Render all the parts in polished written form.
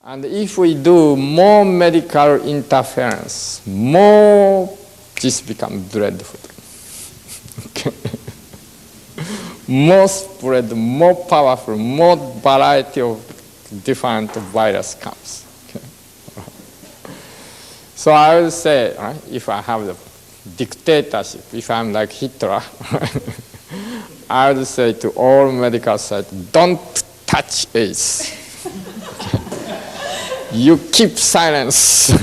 And if we do more medical interference, more this becomes dreadful. Okay. More spread, more powerful, more variety of different virus comes. Okay. So I would say, right, if I have the dictatorship, if I'm like Hitler, I would say to all medical sites, don't touch AIDS. You keep silence.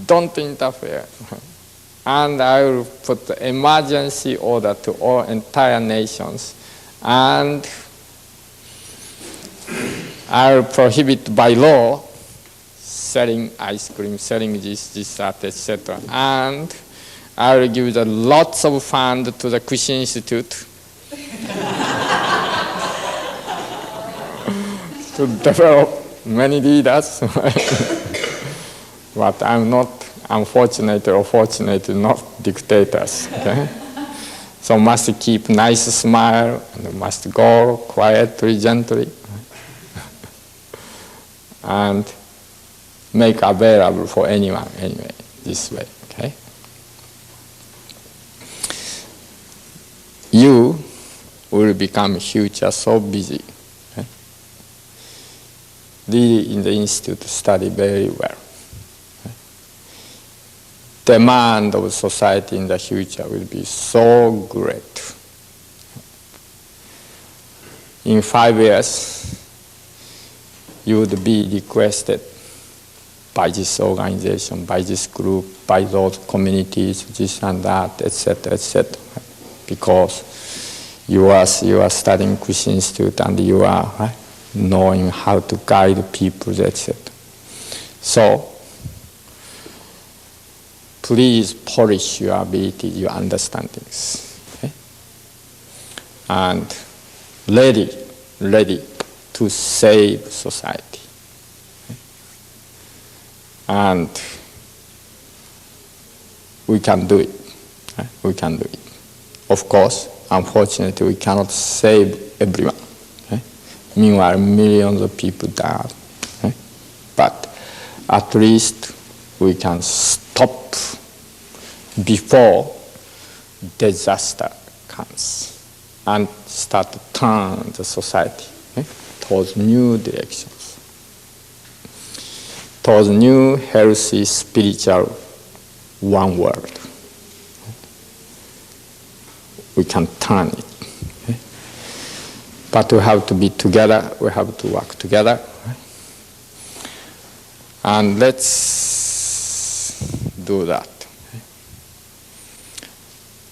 Don't interfere. And I will put the emergency order to all entire nations. And I will prohibit by law selling ice cream, selling this, that, etc. And I will give lots of funds to the Kushi Institute to develop many leaders. But I'm not, unfortunately or fortunately, not dictators. Okay? So must keep nice smile and must go quietly, gently, and make available for anyone anyway, this way. Okay? You will become future so busy. Okay? Really in the institute study very well. Okay? Demand of society in the future will be so great. In 5 years, you would be requested by this organization, by this group, by those communities, this and that, etc., etc. Because you are studying Kushi Institute and you are right, knowing how to guide people, etc. So please polish your ability, your understandings, okay? And ready to save society. Okay? And we can do it. Okay? We can do it. Of course, unfortunately, we cannot save everyone. Okay? Meanwhile, millions of people die. Okay? But at least we can stop before disaster comes and start to turn the society, okay, towards new directions, towards new, healthy, spiritual one world. We can turn it. Okay? But we have to be together, we have to work together. Right? And let's do that. Okay?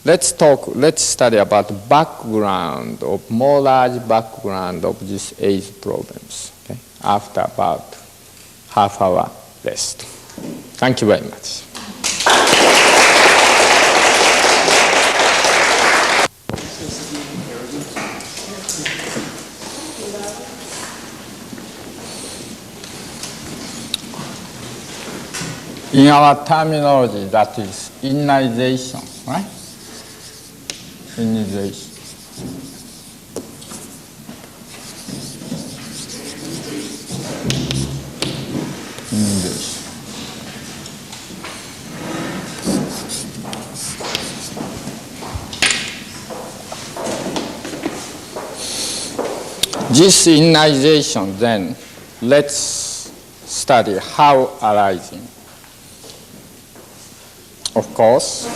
Let's study about background, of more large background of these AIDS problems, okay? After about half-hour rest. Thank you very much. In our terminology, that is immunization, right? Immunization. Immunization. This immunization, then, let's study how arising. Of course,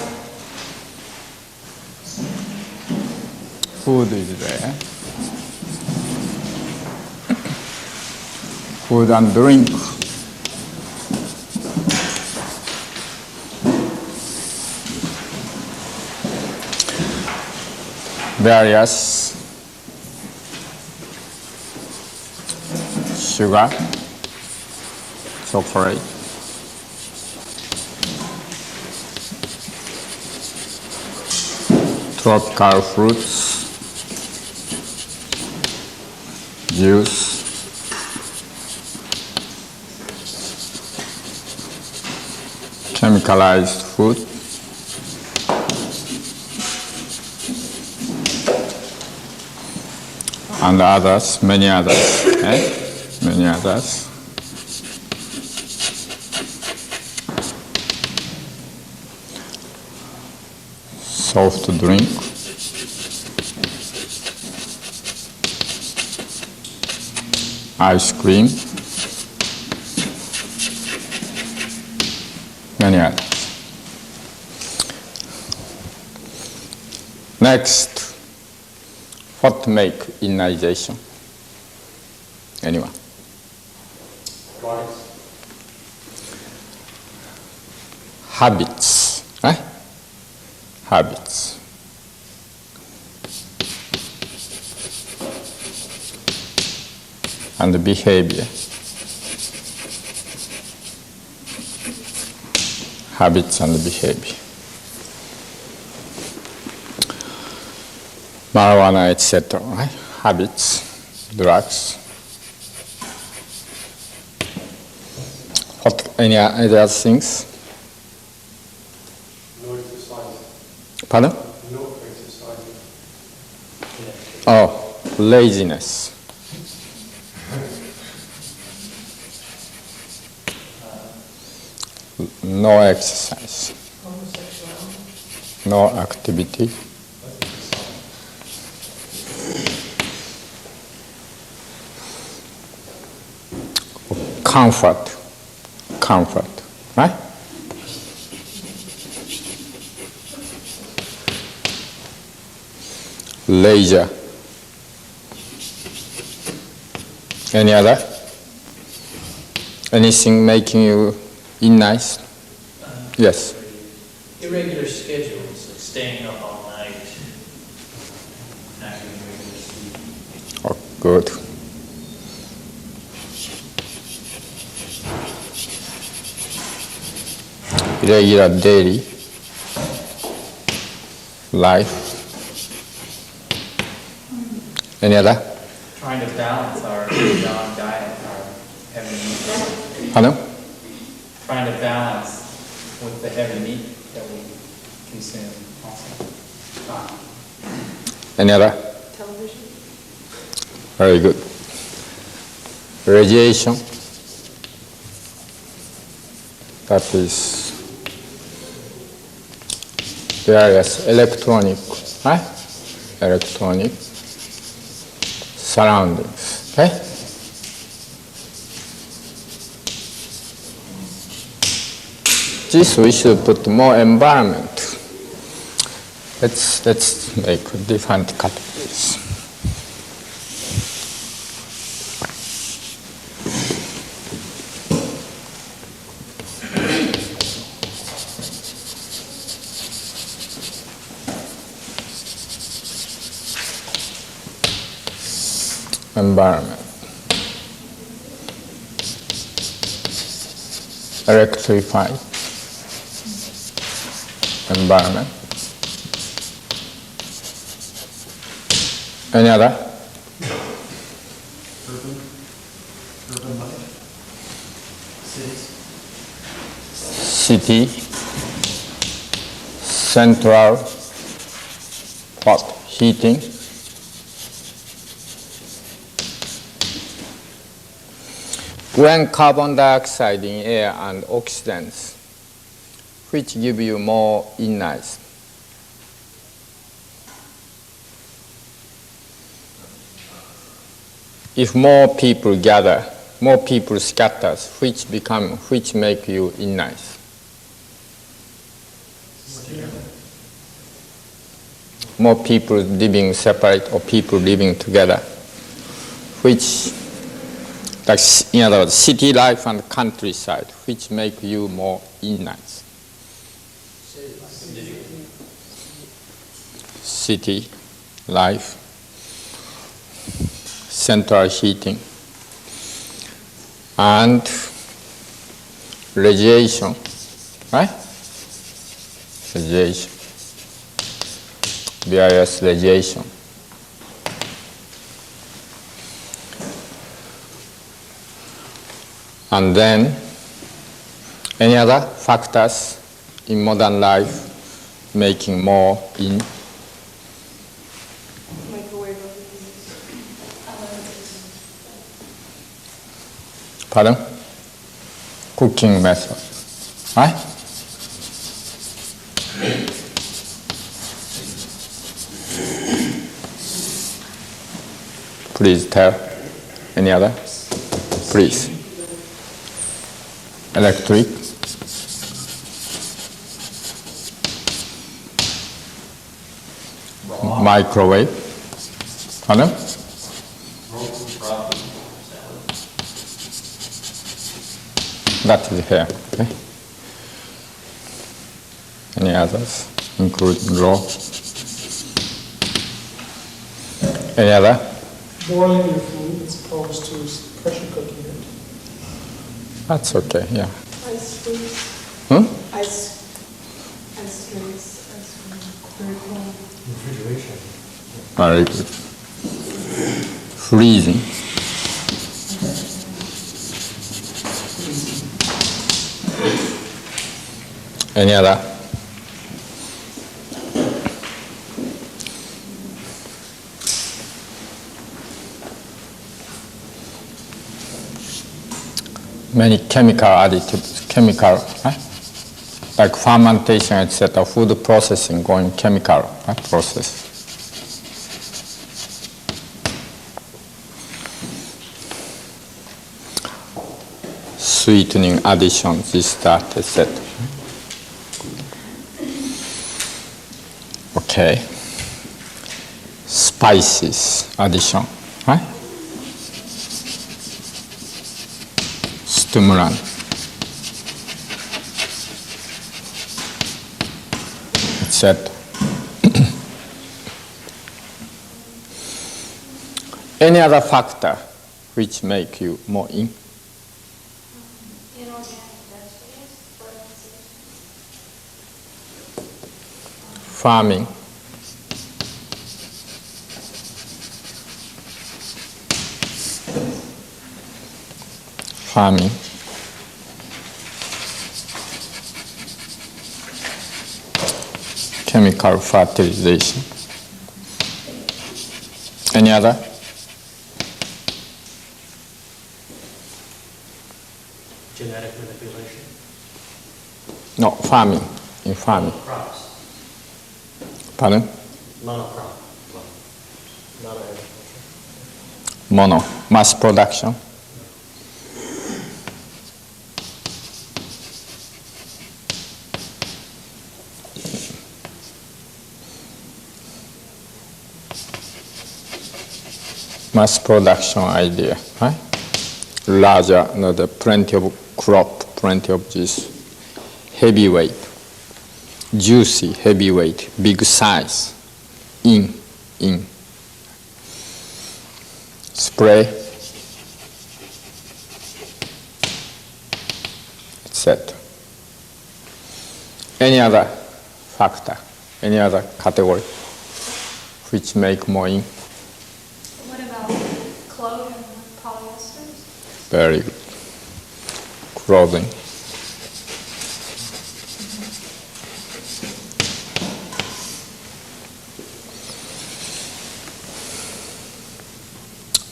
food is there. Food and drink. Various sugar, chocolate, tropical fruits, juice, chemicalized food, and others, many others. Okay? Many others. Soft drink. Ice cream. Many others. Next, what make innization? Anyone? Habits. Habits. And behavior. Habits and behavior. Marijuana, etc. Right? Habits, drugs. What, any other things? No exercise. Pardon? No exercise. Oh, laziness. No exercise. No activity. Comfort. Comfort. Right? Leisure. Any other? Anything making you nice? Yes. Irregular schedules, like staying up all night, not having regular sleep. Oh, good. Irregular daily life. Any other? Trying to balance our beyond diet, our heavy meat. Pardon? Trying to balance with the heavy meat that we consume also. Any other? Television. Very good. Radiation. That is various electronic, right? Electronic surroundings, okay? This we should put more environment. Let's make different categories. Environment. Electrified environment. Any other? Urban life. Cities. City. Central. What? Heating. When carbon dioxide in air and oxidants, which give you more innies? If more people gather, more people scatters, which make you innies? More people living separate or people living together, which, like in other words, city life and countryside, which make you more innies? City life, central heating, and radiation, right? Radiation, various radiation. And then, any other factors in modern life making more in? Microwave Pardon? Cooking method. Right? Please tell. Any other? Please. Electric. Microwave. Pardon? That is here. Okay. Any others, including raw? Any other? Boiling your food as opposed to pressure cooking it. That's okay, yeah. Ice drinks. Ice drinks. Very cold. Refrigeration. Very good. Freezing. Any other? Many chemical additives, like fermentation, etc., food processing going chemical process. Sweetening additions, this, that, etc. Okay. Spices addition, right? Stimulant. Etc. Any other factor which make you more in? Inorganic vegetables, fertilization. Farming. Farming. Chemical fertilization. Any other? Genetic manipulation. No, farming. In farming. Crops. Pardon? Monocrop. Monoagriculture. Mono. Mass production. Mass production idea, right? Larger, plenty of crop, plenty of this heavyweight, juicy heavyweight, big size, in, spray, etc. Any other factor, any other category which make more in? What about clothing and polyesters? Very good. Clothing.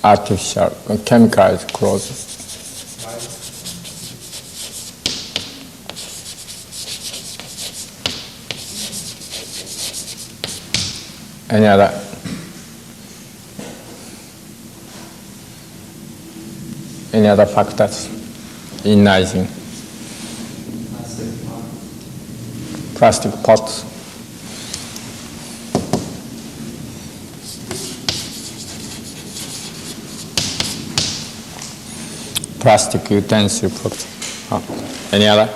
Artificial, chemicalized clothing. Any other? Any other factors in icing? Plastic pots. Plastic utensil pots. Any other?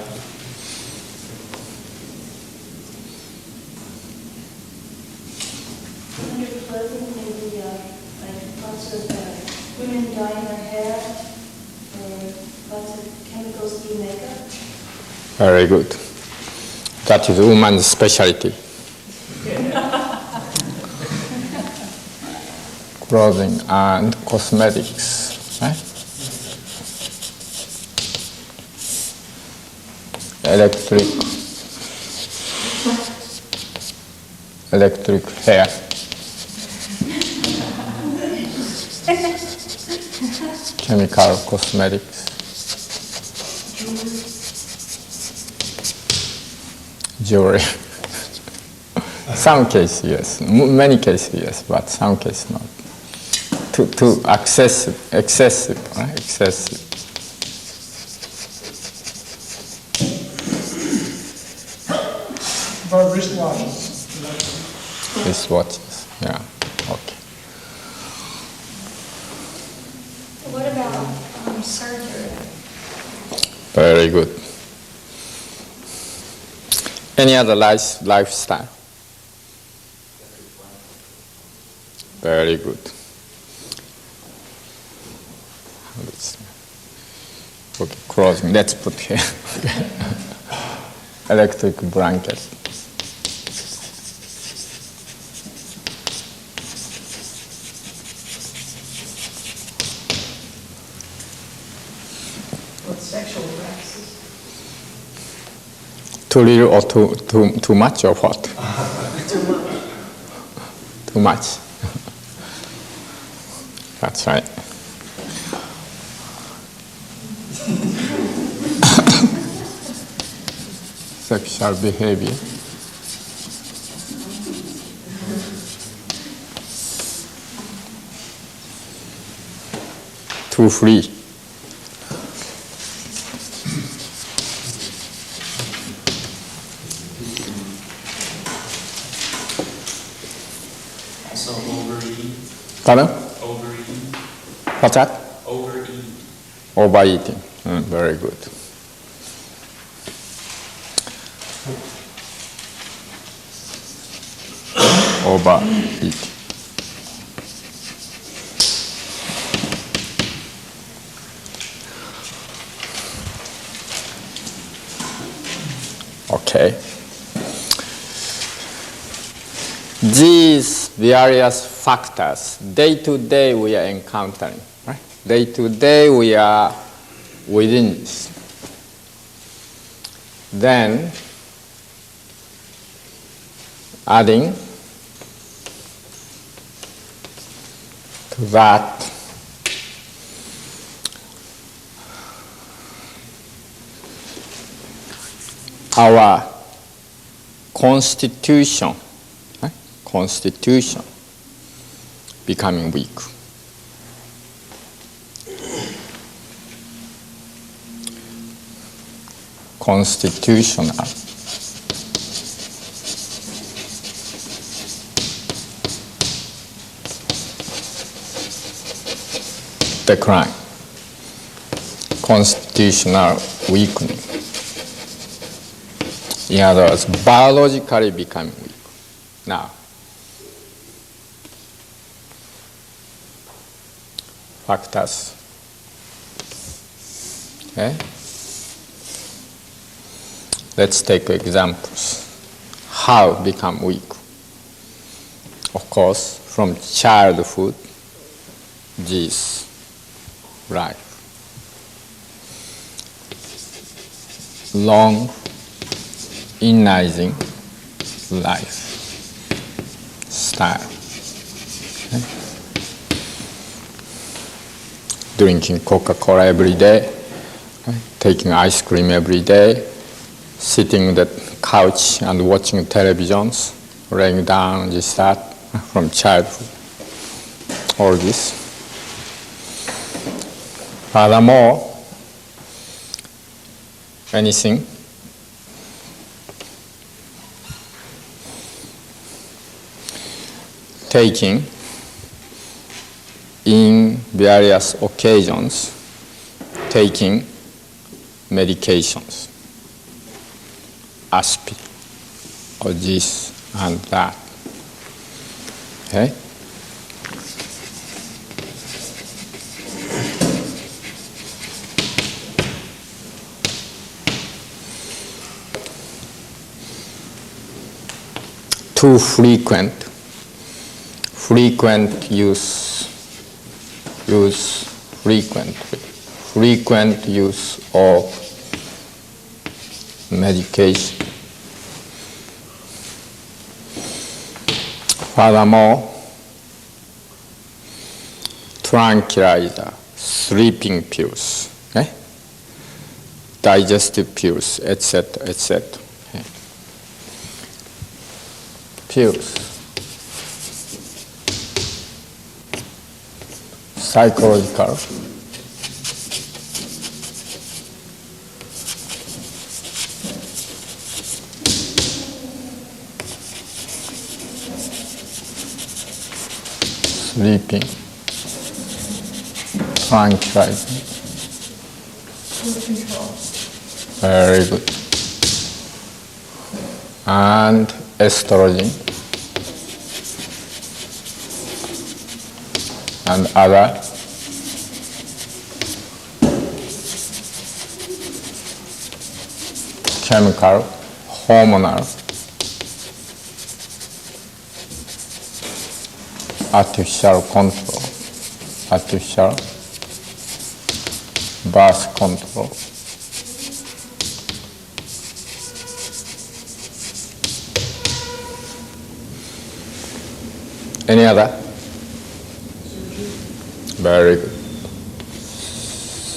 Under clothing, maybe like lots of women dyeing their hair, or lots of chemicals in makeup. Very good. That is woman's specialty. Clothing and cosmetics, right? Electric hair. Chemical cosmetics. Jewelry. Some cases, yes. Many cases, yes, but some cases not. Too excessive, right? Excessive. About wristwatches. Wristwatches, yeah, okay. What about surgery? Very good. Any other lifestyle? Very good. Okay, closing. Let's put here. Electric blanket. What sexual practices? Too little or too much or what? Too much. Too much. That's right. Sexual behavior. Too free. Also overeating. Pardon? Overeating. What's that? Overeating. Overeating. Very good. Overeating. Okay. These various factors, day to day we are encountering, right? Day to day we are within this. Then, adding to that our constitution, right? Constitution becoming weak. Constitutional decline, constitutional weakening. In other words, biologically becoming weak. Now, factors. Okay? Let's take examples. How become weak? Of course, from childhood, this life. Long, inizing life style. Okay? Drinking Coca-Cola every day, okay? Taking ice cream every day, sitting on the couch and watching televisions, laying down, just that, from childhood. All this. Furthermore, anything taking in various occasions, taking medications, aspirin, or this and that. Okay? Too frequent frequent use of medication. Furthermore, tranquilizer, sleeping pills, okay? Digestive pills, etc., etc. Okay? pills. Psychological. Sleeping. Tranquilizing. Very good. And estrogen. And other chemical, hormonal, artificial control, artificial birth control. Any other? Very good.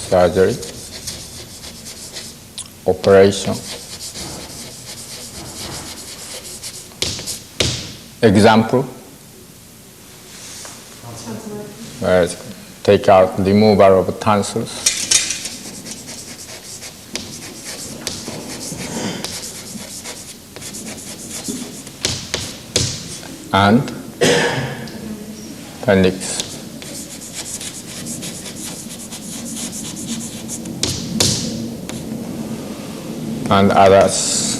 Surgery, operation. Example? Very good. Take out removal of tonsils. And appendix. And others.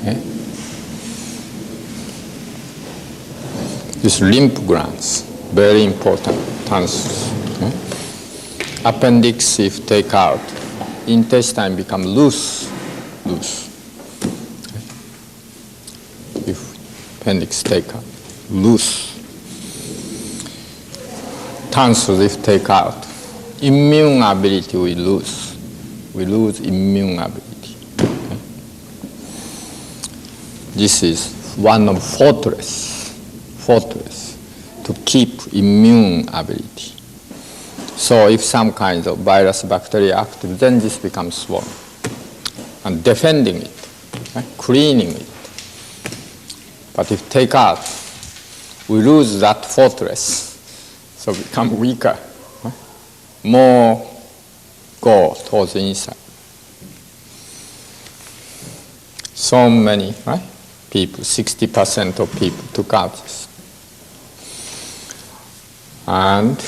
Okay. These lymph glands, very important, tonsils. Okay. Appendix, if take out, intestine become loose. Okay. If appendix take out, loose. Tonsils, if take out, immune ability we lose. We lose immune ability. Okay. This is one of fortress to keep immune ability. So if some kind of virus, bacteria active, then this becomes swollen. And defending it, okay, cleaning it. But if take out, we lose that fortress, so become weaker. Okay? More go towards the inside. So many, right? People, 60% of people took out this. And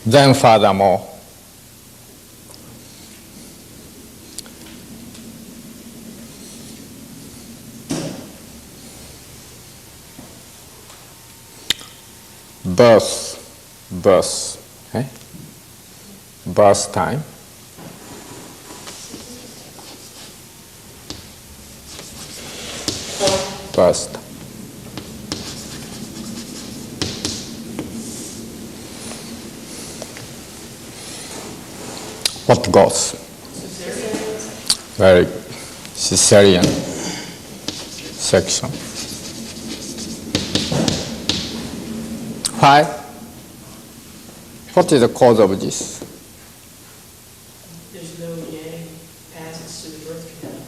then furthermore, birth, okay? Birth time. Birth. What goes? Very good. Cesarean section. Why? What is the cause of this? There's no yang passes to the birth canal.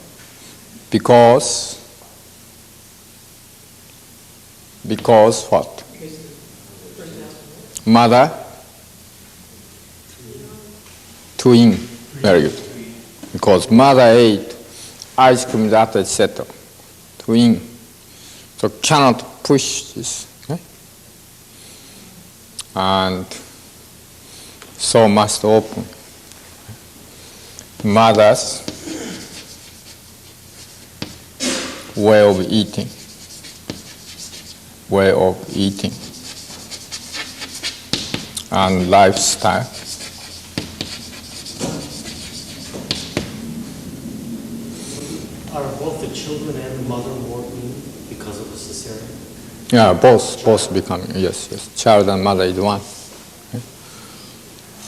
Because what? Because the person has Mother? Twin. Very good. Because mother ate ice cream, that etc. Twin. So cannot push this. Okay? And so must open. Mother's way of eating. And lifestyle. Are both the children and the mother more weak because of the cesarean? Yeah, both becoming, yes. Child and mother is one. Okay.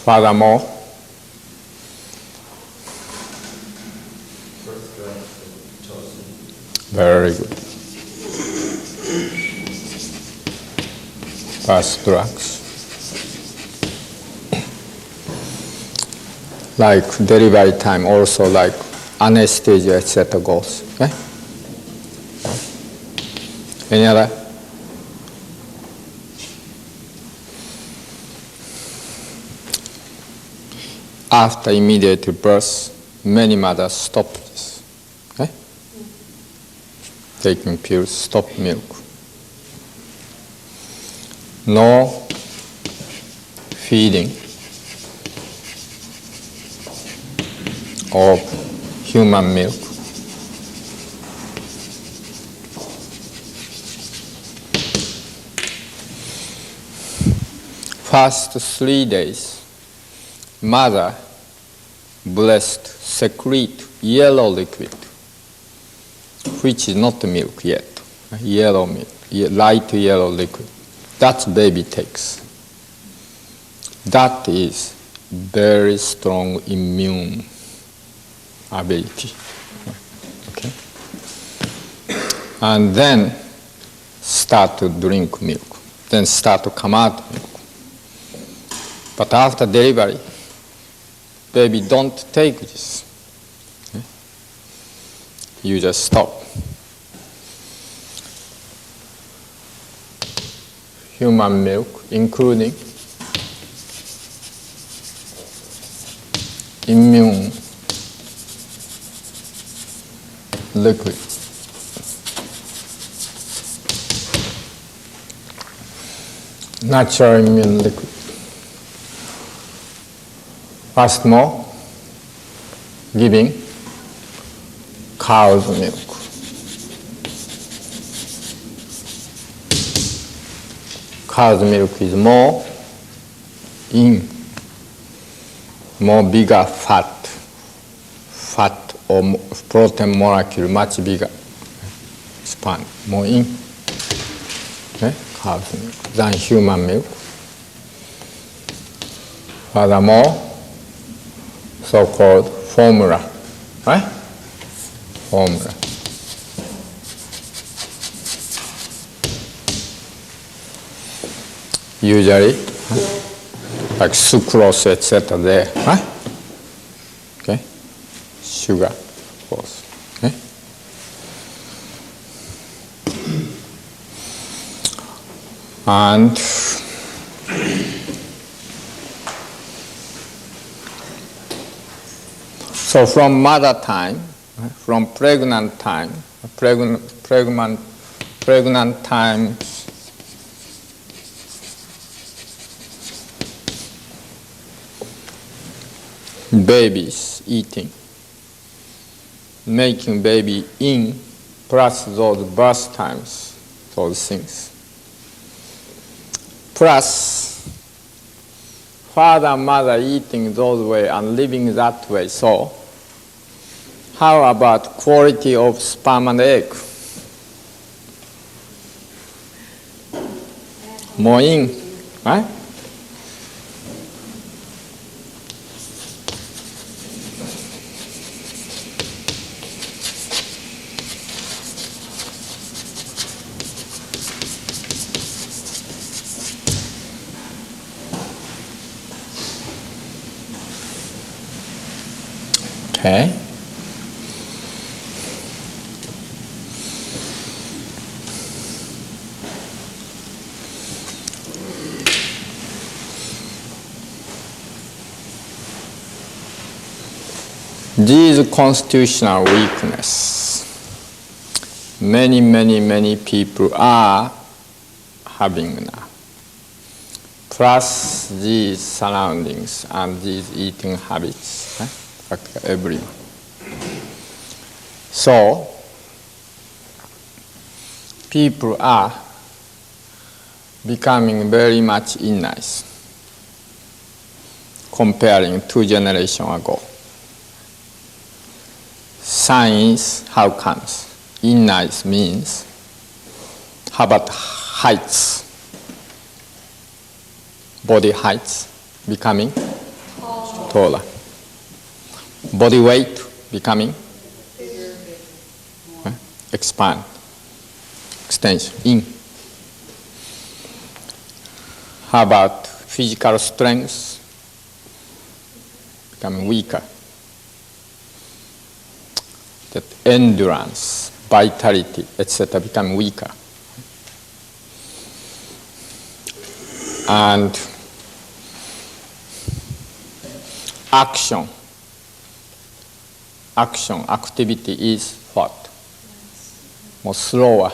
Furthermore, very good. Birth drugs. like delivery time, also like anesthesia, etc. goes. Okay? Any other? After immediate birth, many mothers stop this. Okay? Taking pills, stop milk. No feeding of human milk. First 3 days, mother breast secrete yellow liquid, which is not milk yet, yellow milk, light yellow liquid. That baby takes. That is very strong immune ability. Okay? And then start to drink milk. Then start to come out milk. But after delivery, baby don't take this. Okay? You just stop. Human milk, including immune liquid. Natural immune liquid. First more, giving cow's milk. Cow's milk is more bigger fat or protein molecule, much bigger, expand, more in, okay, cow's milk than human milk. Furthermore, so-called formula, right? Formula. Usually, like sucrose, etc. there, right? Okay, sugar, of course. Okay. And so from mother time, from pregnant time, pregnant time, babies eating, making baby in, plus those birth times, those things. Plus, father, mother eating those way and living that way. So, how about quality of sperm and egg? More in, right? Okay. These constitutional weakness, many people are having now. Plus these surroundings and these eating habits, right? Everyone. So, people are becoming very much nice comparing 2 generations ago. Science, how comes? Nice means, how about heights? Body heights becoming taller. Body weight becoming expand, extension, in. How about physical strength becoming weaker. That endurance, vitality, etc. become weaker. And activity is what? More slower.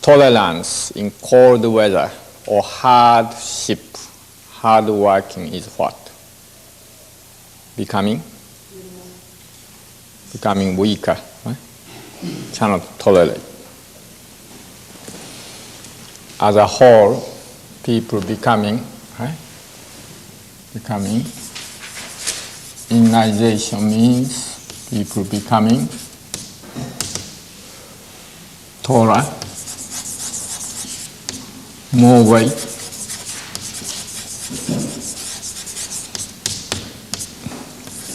Tolerance in cold weather or hard working is what? Becoming weaker, right? Cannot tolerate. As a whole, people becoming immunization means people becoming taller, more weight,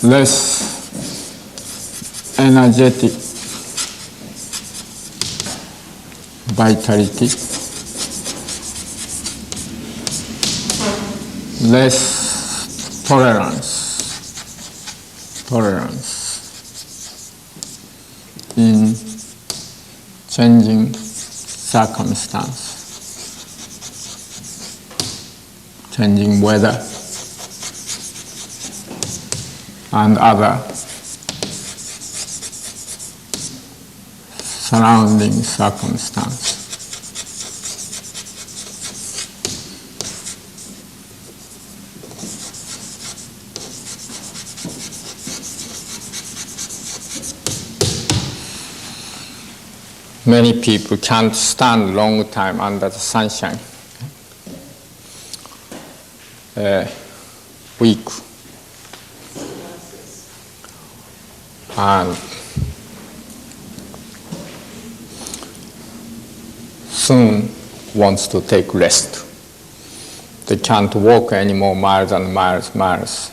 less energetic, vitality, less tolerance in changing circumstance, changing weather and other surrounding circumstance. Many people can't stand long time under the sunshine. Weak. And soon wants to take rest. They can't walk anymore miles and miles.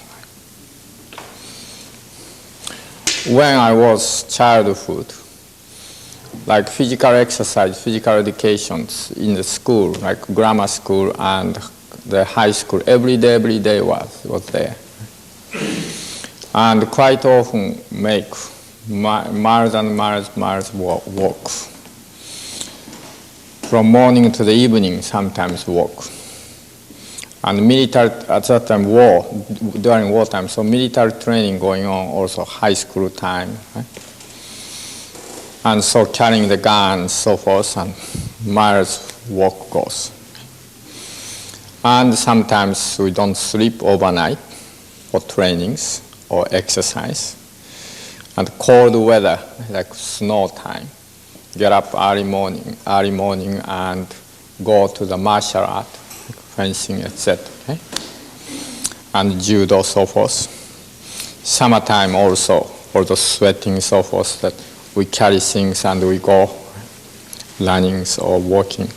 When I was childhood, like physical exercise, physical educations in the school, like grammar school and the high school, every day was there. And quite often make miles and miles walk. From morning to the evening, sometimes walk. And military, at that time, during wartime, so military training going on, also high school time. Right? And so carrying the gun, so forth, and miles walk goes. And sometimes we don't sleep overnight for trainings or exercise. And cold weather, like snow time, get up early morning and go to the martial art, like fencing, etc. Okay? And judo, so forth. Summertime also, for the sweating, so forth, that we carry things and we go running or walking.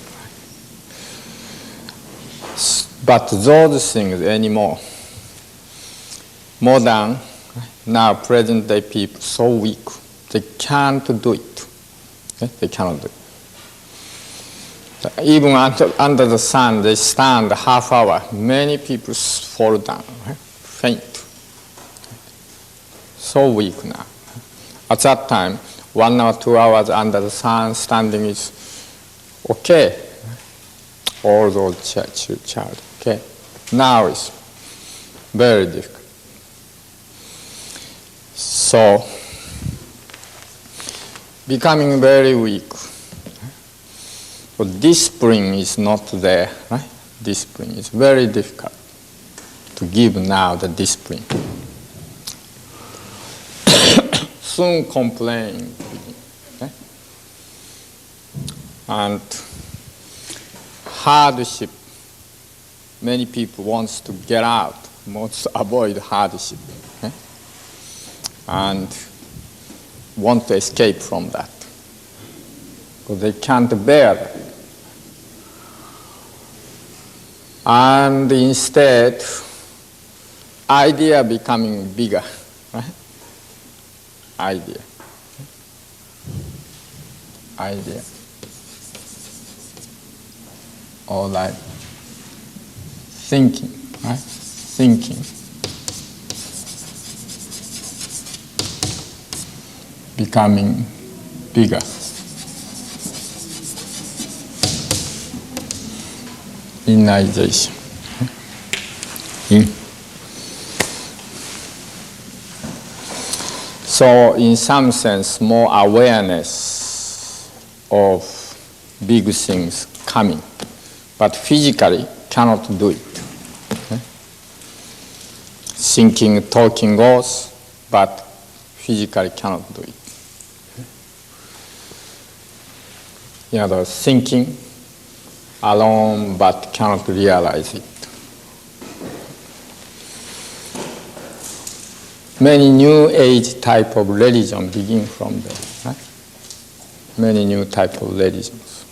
But those things anymore. Modern, now present day people, so weak, they can't do it. Okay? They cannot do it. Even under the sun, they stand half hour. Many people fall down, right? Faint. So weak now. At that time, 1 or 2 hours under the sun standing is okay. All those child, okay. Now it's very difficult. So, becoming very weak. So discipline is not there, right? Discipline is very difficult to give now the discipline. Soon complain. Okay? And hardship. Many people wants to get out, wants to avoid hardship. Okay? And want to escape from that. Because they can't bear that. And instead, idea becoming bigger. Right? Idea. Or like thinking, right? thinking becoming bigger. Inization. So in some sense, more awareness of big things coming, but physically cannot do it. Okay? Thinking, talking goes, but physically cannot do it. In other words, thinking alone but cannot realize it. Many new age type of religion begin from there. Right? Many new type of religions.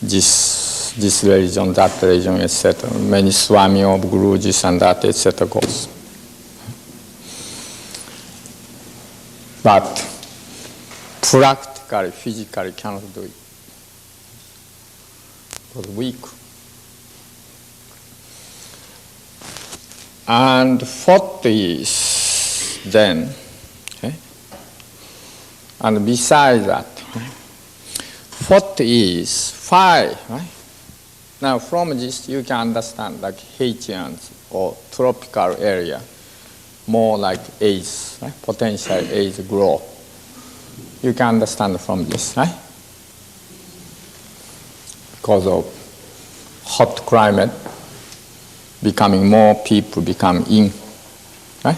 This religion, that religion, etc. Many Swami of Guru, this and that, etc. goes. But practically, physically cannot do it. It was weak. And fourth is then, okay? And besides that, fourth is fire, right? Now from this you can understand like Haitians or tropical area, more like AIDS, right? Potential AIDS grow. You can understand from this, right? Because of hot climate, becoming more people become in, right?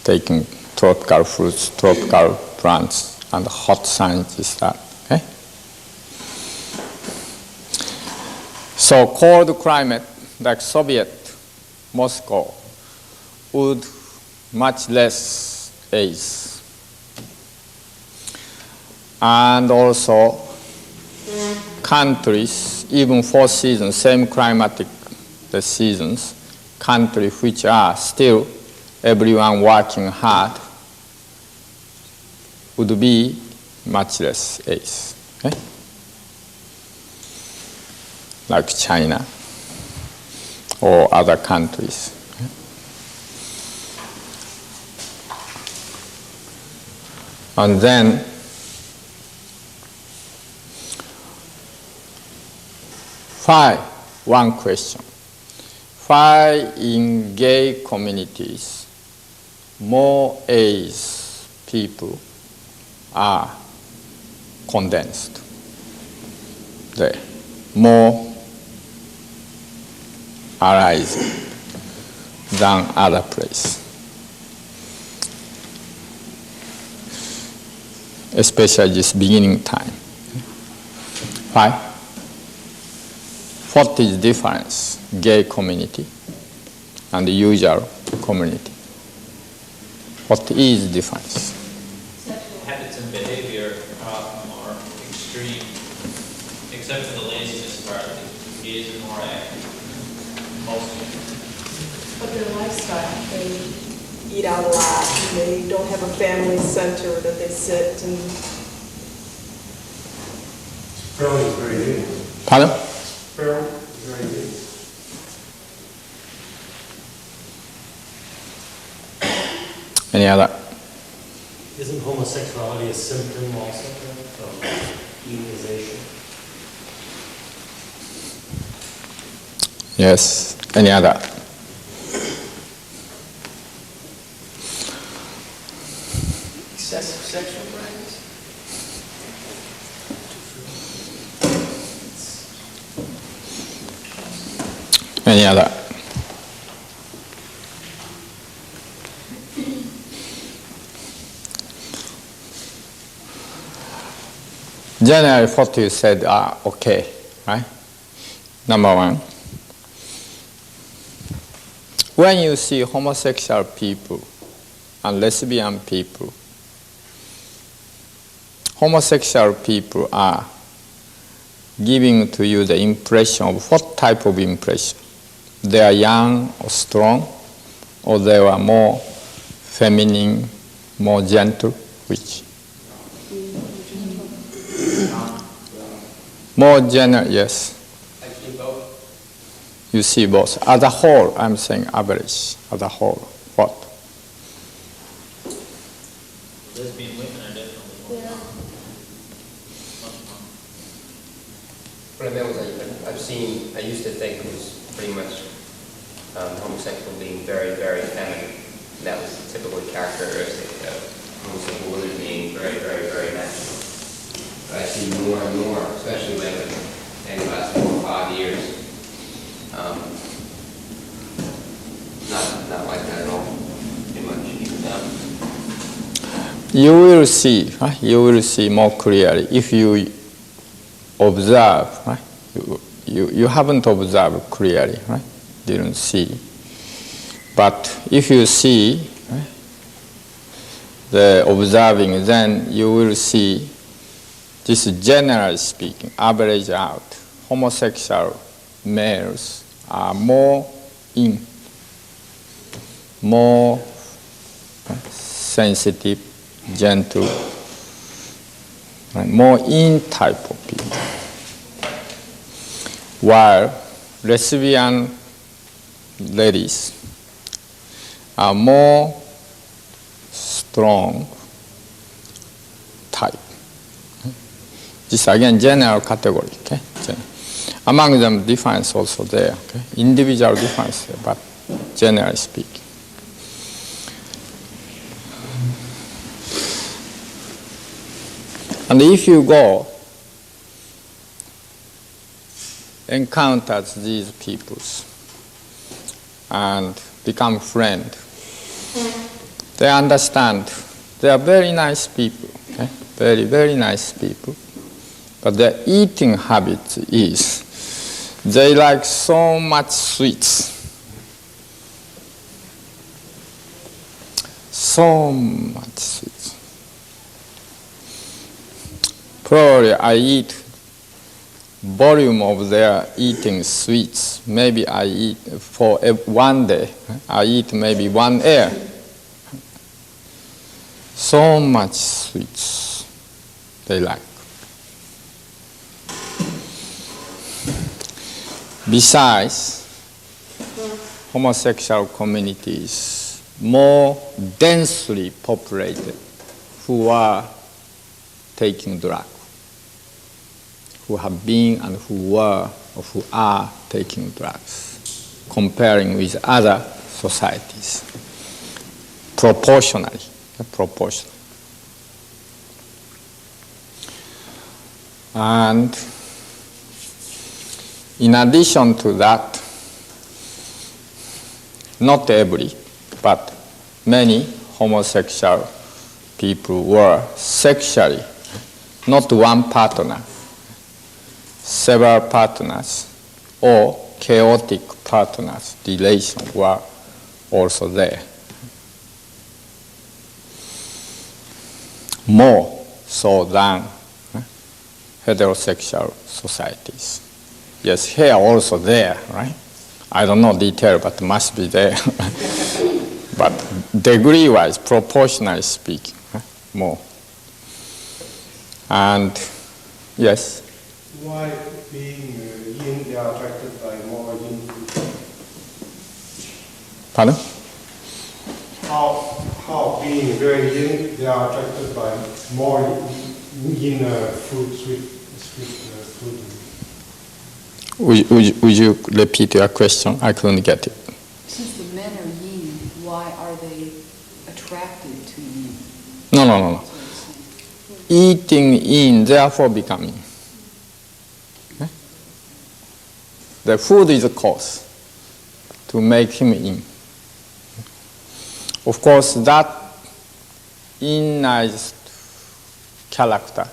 Taking tropical fruits, tropical plants, and hot science is that, okay? So cold climate, like Soviet Moscow, would much less AIDS. And also countries, even 4 seasons, same climatic the seasons, countries which are still everyone working hard would be much less AIDS. Okay? Like China or other countries. Okay? And then one question. Why in gay communities more AIDS people are condensed there, more arising than other places, especially this beginning time. Why? What is difference, gay community and the usual community? What is difference? Habits and behavior are more extreme, except for the laziness part. Gays are more active, mostly. But their lifestyle, they eat out a lot, and they don't have a family center that they sit and. Fairly is very good. Pardon? Fairly is very good. Any other? Isn't homosexuality a symptom also of unionization? Yes. Any other? Excessive sexual practice. Any other? Generally, what you said are okay, right? Number one, when you see homosexual people and lesbian people, homosexual people are giving to you the impression of what type of impression? They are young or strong, or they are more feminine, more gentle, which? More general, yes. Actually both. You see both. As a whole, I'm saying average. As a whole, what? Lesbian women are definitely more Yeah. much more. What I meant was I used to think it was pretty much homosexual being very, very feminine. And that was typically characteristic of homosexual women being very, very, very masculine. But I see more and more, especially lately, in the last 4 or 5 years, not like that at all, pretty much. You will see more clearly if you observe, right? You haven't observed clearly, right? Didn't see. But if you see, right, the observing, then you will see this, generally speaking, average out. Homosexual males are more sensitive, gentle, right, more in type of people. While lesbian ladies are more strong type. This again general category. Okay? Among them, difference also there. Okay? Individual difference there, but generally speaking. And if you go encounter these peoples and become friends, they understand they are very nice people, okay? Very, very nice people. But their eating habit is they like so much sweets. So much sweets. Probably I eat volume of their eating sweets. Maybe I eat for one day. I eat maybe 1 year. So much sweets they like. Besides, homosexual communities more densely populated who are taking drugs, who have been and who were or who are taking drugs, comparing with other societies, proportionally. And in addition to that, not every, but many homosexual people were sexually, not one partner, several partners or chaotic partners, relations were also there. More so than heterosexual societies. Yes, here also there, right? I don't know detail, but must be there. But degree-wise, proportionally speaking, more. And yes? Why being yin, they are attracted by more yin food? Pardon? How being very yin, they are attracted by more yin food, sweet food. Would you repeat your question? I couldn't get it. Since the men are yin, why are they attracted to yin? No. Eating yin, therefore becoming. Okay? The food is a cause to make him yin. Of course, that innized character,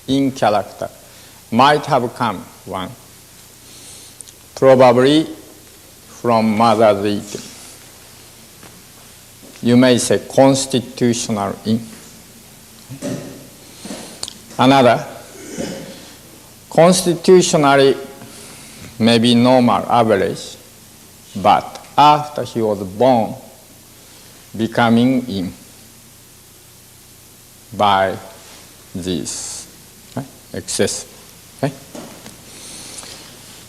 in character, might have come one, probably from mother's eating. You may say constitutional yin. Another, constitutionally maybe normal, average, but after he was born, becoming yin by this excess. Okay?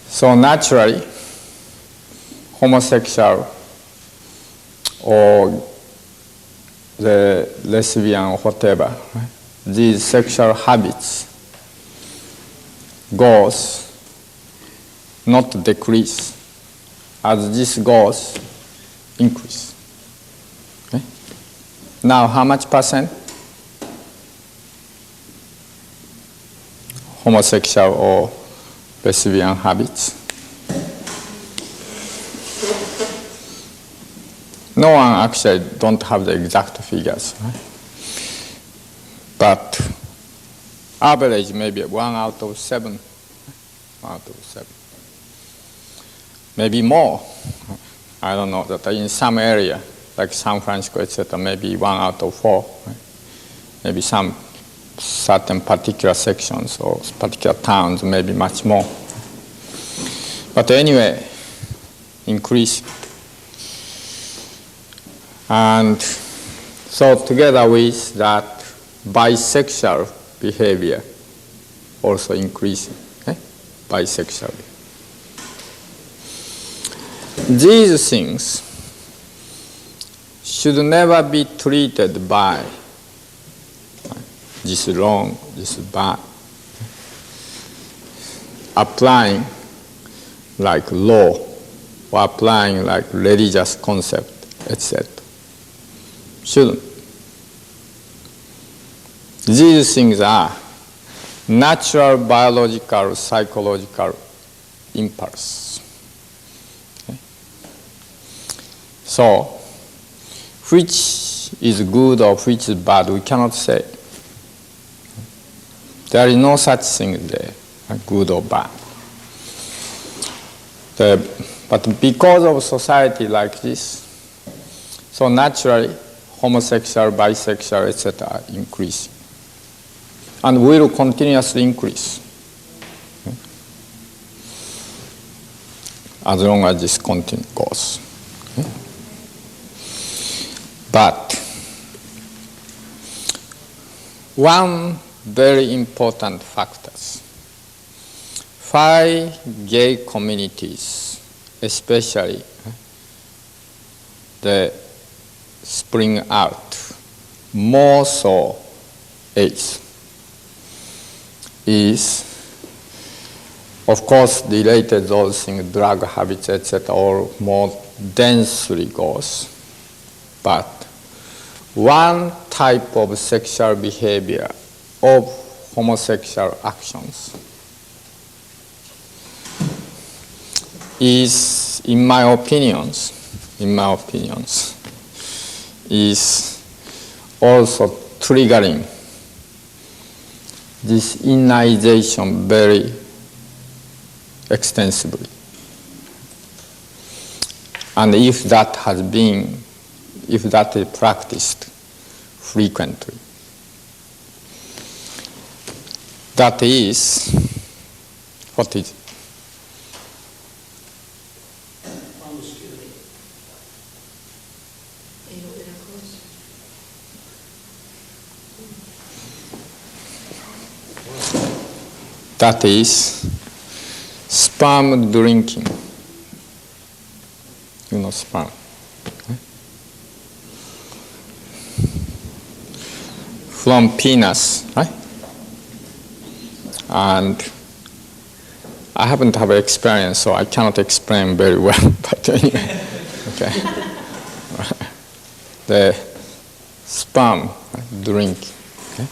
So naturally, homosexual or the lesbian or whatever, right? These sexual habits goes not decrease. As this goes, increase. Okay? Now, how much percent? Homosexual or lesbian habits? No one actually don't have the exact figures, right? But average maybe 1 out of 7. 1 out of 7. Maybe more. I don't know, that in some area, like San Francisco, etc., maybe 1 out of 4. Right? Maybe some certain particular sections or particular towns, maybe much more. But anyway, increase. And so together with that, bisexual behavior also increasing. Okay? Bisexual. These things should never be treated by this is wrong, this is bad. Applying like law or applying like religious concept, etc. Shouldn't. These things are natural, biological, psychological impulse. Okay? So, which is good or which is bad, we cannot say. There is no such thing there, good or bad. But because of society like this, so naturally, homosexual, bisexual, etc. are increasing. And will continuously increase. As long as this goes. But one very important factors. Why gay communities, especially the spring out more so AIDS, is of course related those things, drug habits, etc., or more densely goes. But one type of sexual behavior of homosexual actions is, in my opinions, is also triggering this immunization very extensively. And if that is practiced frequently, that is, what is it? Anal intercourse. That is sperm drinking. You know sperm. Okay? From penis, right? And I haven't have experience, so I cannot explain very well, but anyway, okay. The sperm drink. Okay?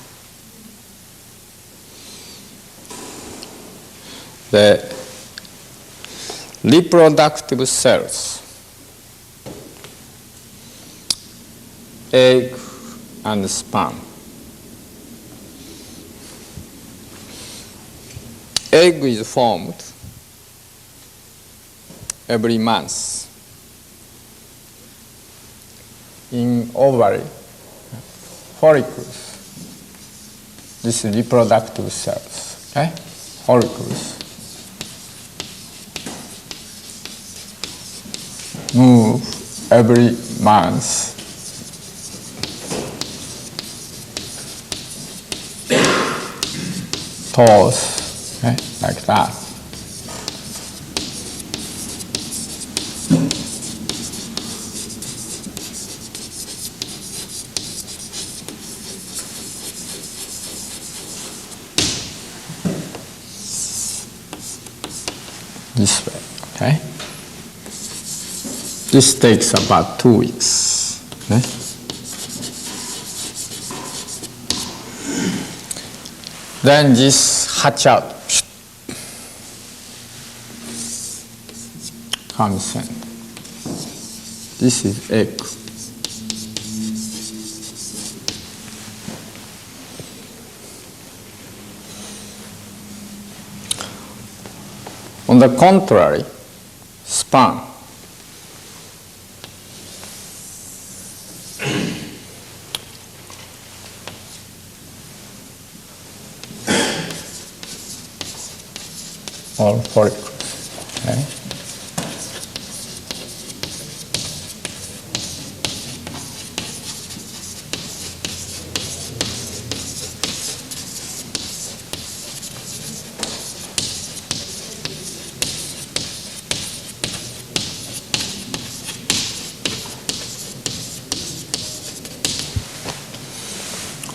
The reproductive cells, egg and sperm. Egg is formed every month in ovary, follicles. This is reproductive cells, okay? Follicles move every month towards, okay, like that. this way, okay? This takes about 2 weeks, okay? Then this hatch out, comes in. This is egg. On the contrary, sperm. Or follicles. Okay?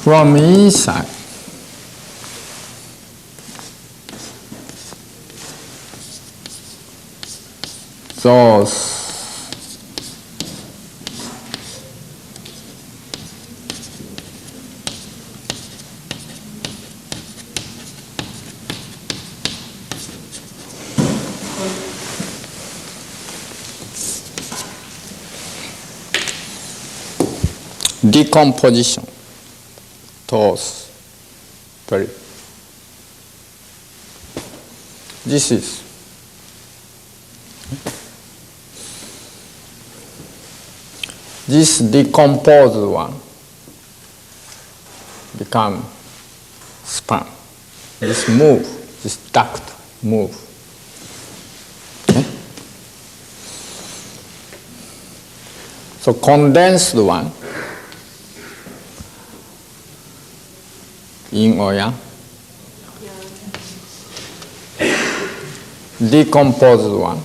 From inside, those decomposition, those very. This is this decomposed one become sperm. This move, this duct move. Okay? So condensed one, yin or yang, decomposed one,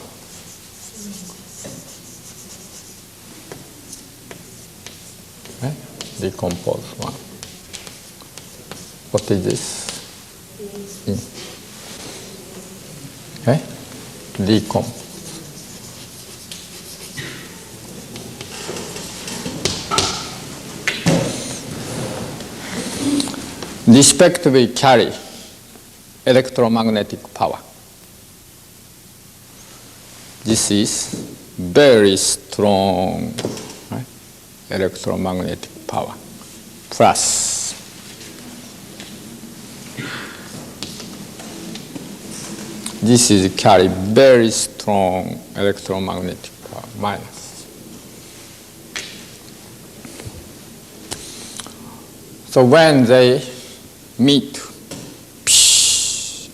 okay? Decomposed one. What is this? Yin. Okay? Decomposed. Respectively carry electromagnetic power. This is very strong, right? Electromagnetic power. Plus, this is carry very strong electromagnetic power. Minus. So when they meet,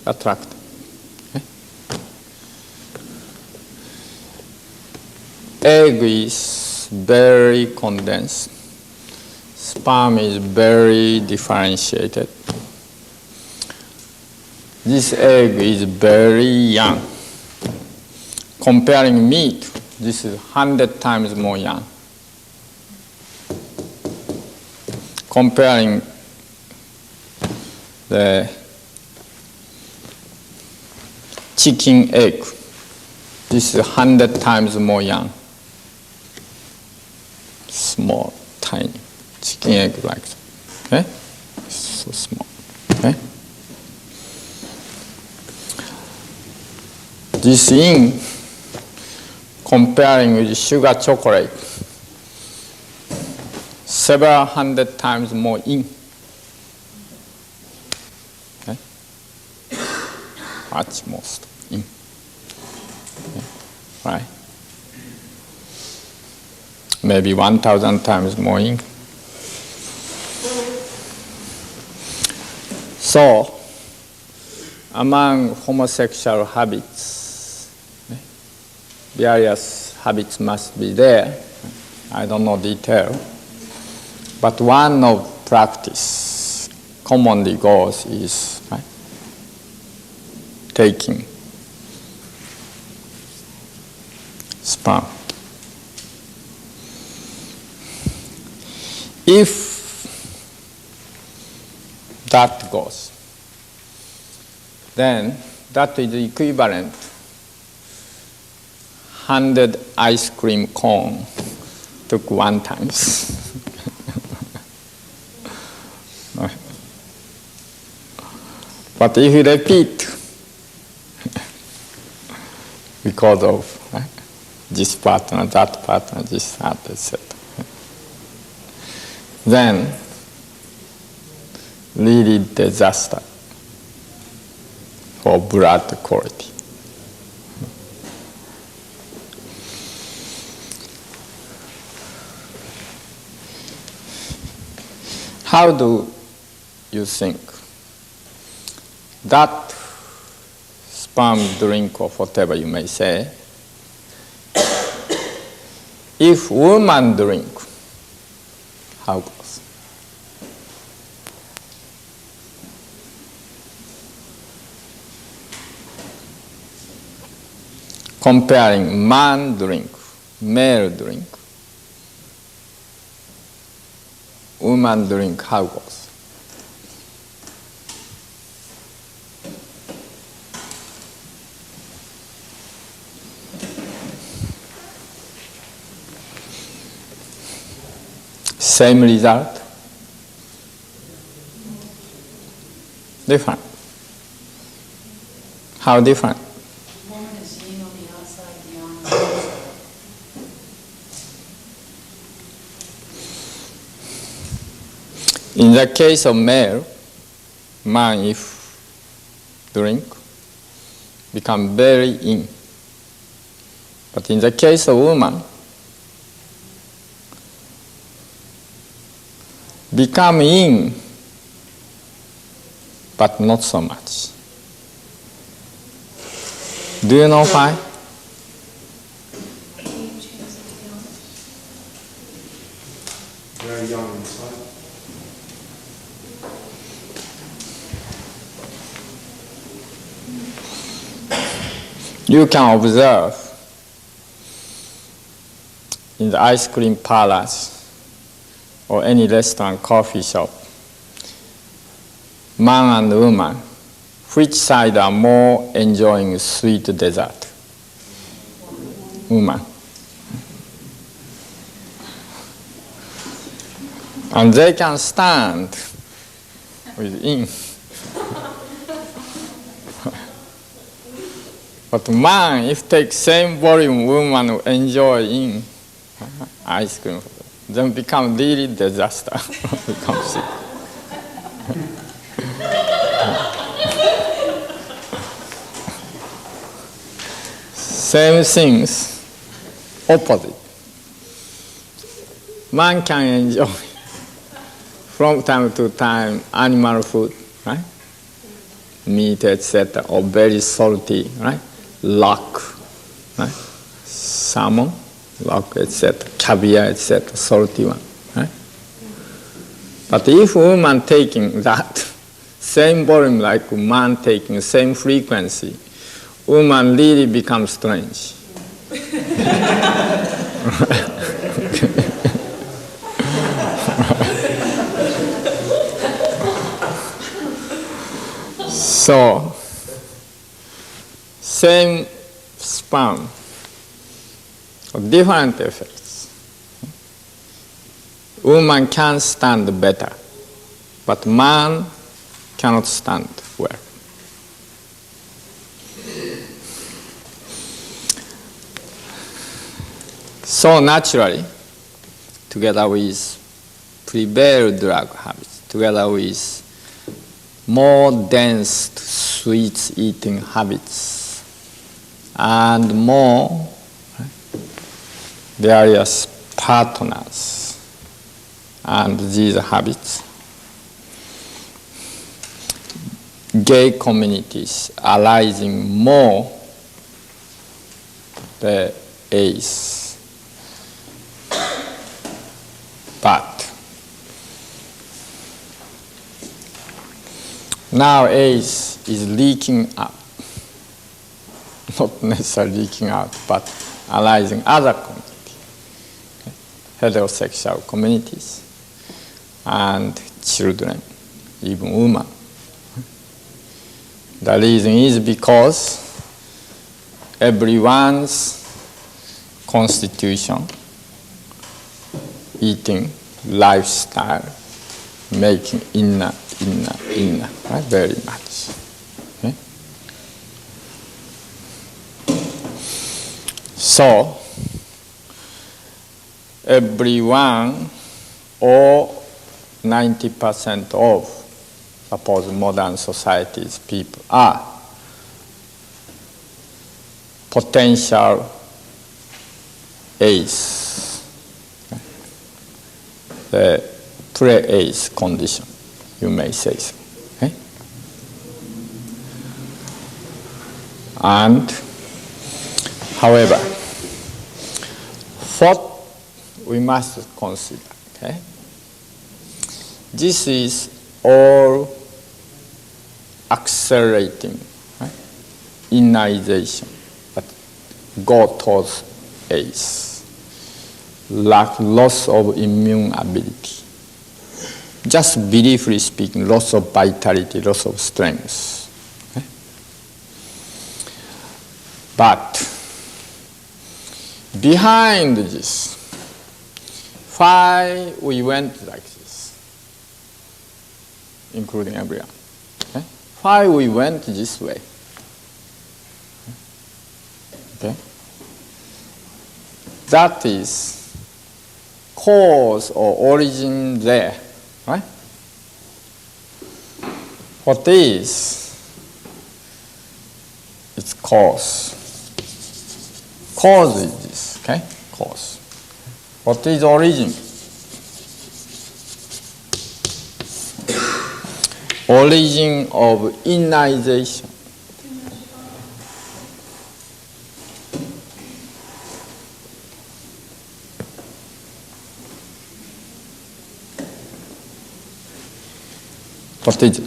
attract. Okay? Egg is very condensed. Sperm is very differentiated. This egg is very young. Comparing meat, this is 100 times more young. Comparing the chicken egg, this is 100 times more young. Small, tiny chicken egg like that. Okay? So small. Okay? This yin, comparing with sugar chocolate, several hundred times more yin. Okay? Much more yin. Okay? Right? Maybe 1,000 times more yin. So, among homosexual habits, various habits must be there. I don't know detail. But one of practice commonly goes is taking sperm. If that goes, then that is equivalent 100 ice cream cone took 1 time. But if you repeat, because of this partner, that partner, this, that, etc., then really disaster for blood quality. How do you think that sperm drink or whatever you may say, if woman drink, how goes? Comparing man drink, male drink, woman drink, how goes? Same result? Different. How different? Woman is yin on the outside, yang on the inside. In the case of male, man, if drink, become very yin. But in the case of woman, become yin, but not so much. Do you know why? Very young inside. You can observe in the ice cream parlors or any restaurant, coffee shop, man and woman, which side are more enjoying sweet dessert? Woman. And they can stand with yin. But man, if take same volume, woman will enjoy yin ice cream, then become really disaster. Become sick. Same things, opposite. Man can enjoy from time to time animal food, right? Meat, etc., or very salty, right? Lock, right? Salmon, lock, etc., caviar, etc., salty one, right? But if woman taking that same volume like man taking same frequency, woman really becomes strange. So, same sperm, different effects. Woman can stand better, but man cannot stand well. So naturally, together with prevailed drug habits, together with more dense sweets eating habits, and more various partners and these habits, gay communities are rising more the AIDS. But now AIDS is leaking out. Not necessarily leaking out, but arising other communities, heterosexual communities, and children, even women. The reason is because everyone's constitution, eating, lifestyle, making inner, right? Very much. Okay? So, everyone or 90% of, suppose, modern society's people are potential ACE, the pre-ACE condition, you may say so. Okay? And, however, what we must consider, okay? This is all accelerating, right? Inization, but go towards ACE. Loss of immune ability. Just briefly speaking, loss of vitality, loss of strength. Okay? But behind this, why we went like this, including everyone? Okay? Why we went this way? Okay? That is cause or origin there, right? What is its cause? Cause is this, okay? Cause. What is origin? Origin of inization. What is it?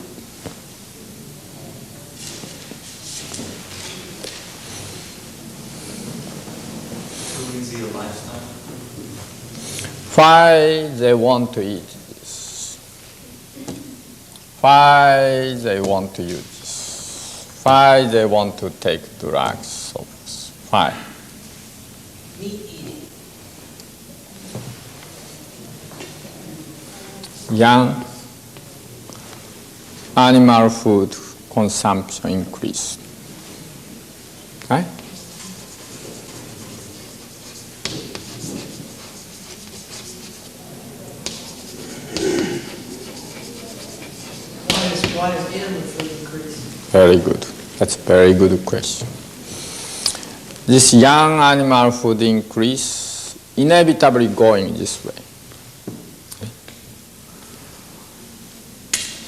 Why they want to eat this? Why they want to use this? Why they want to take drugs? So why? Meat eating. Young animal food consumption increase. Right? Why is animal food increasing? Very good. That's a very good question. This young animal food increase inevitably going this way.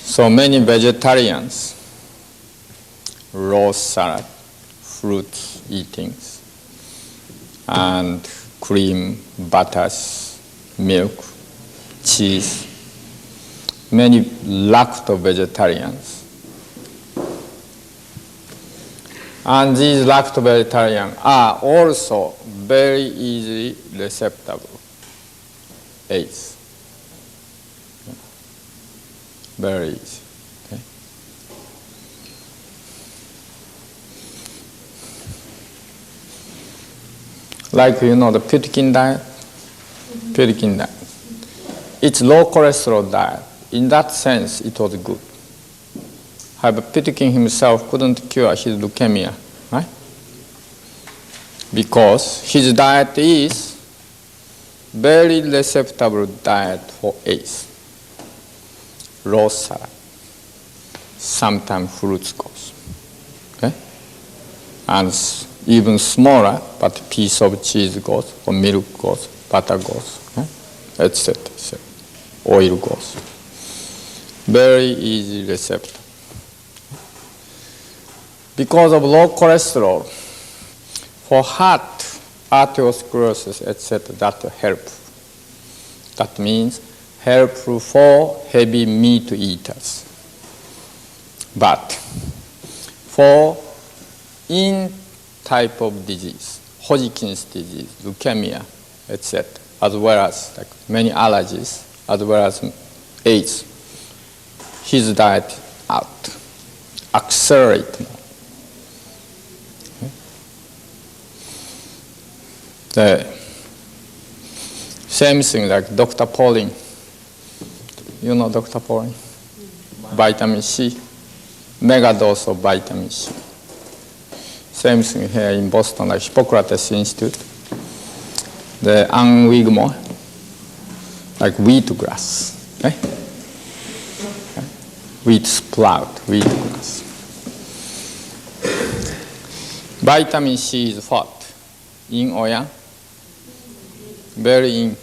So many vegetarians, raw salad, fruit eatings, and cream, butters, milk, cheese, many lacto-vegetarians. And these lacto-vegetarians are also very easily receptive AIDS. Very easy. Okay? Like, the Putikin diet. Putikin diet. It's low cholesterol diet. In that sense, it was good. However, Putikin himself couldn't cure his leukemia, right? Because his diet is very receptive diet for AIDS. Raw salad, sometimes fruits goes, okay? And even smaller, but piece of cheese goes, or milk goes, butter goes, okay? Etc. Oil goes. Very easy receptor. Because of low cholesterol, for heart, arteriosclerosis, etc., that helpful. That means helpful for heavy meat eaters. But for in type of disease, Hodgkin's disease, leukemia, etc., as well as like many allergies, as well as AIDS, his diet out, accelerate more. Okay? The same thing like Dr. Pauling. You know Dr. Pauling? Vitamin C, mega dose of vitamin C. Same thing here in Boston, like Hippocrates Institute. The anwigmo, like wheatgrass. Okay? Wheat sprout, wheatgrass. Vitamin C is what? In oil? Very in.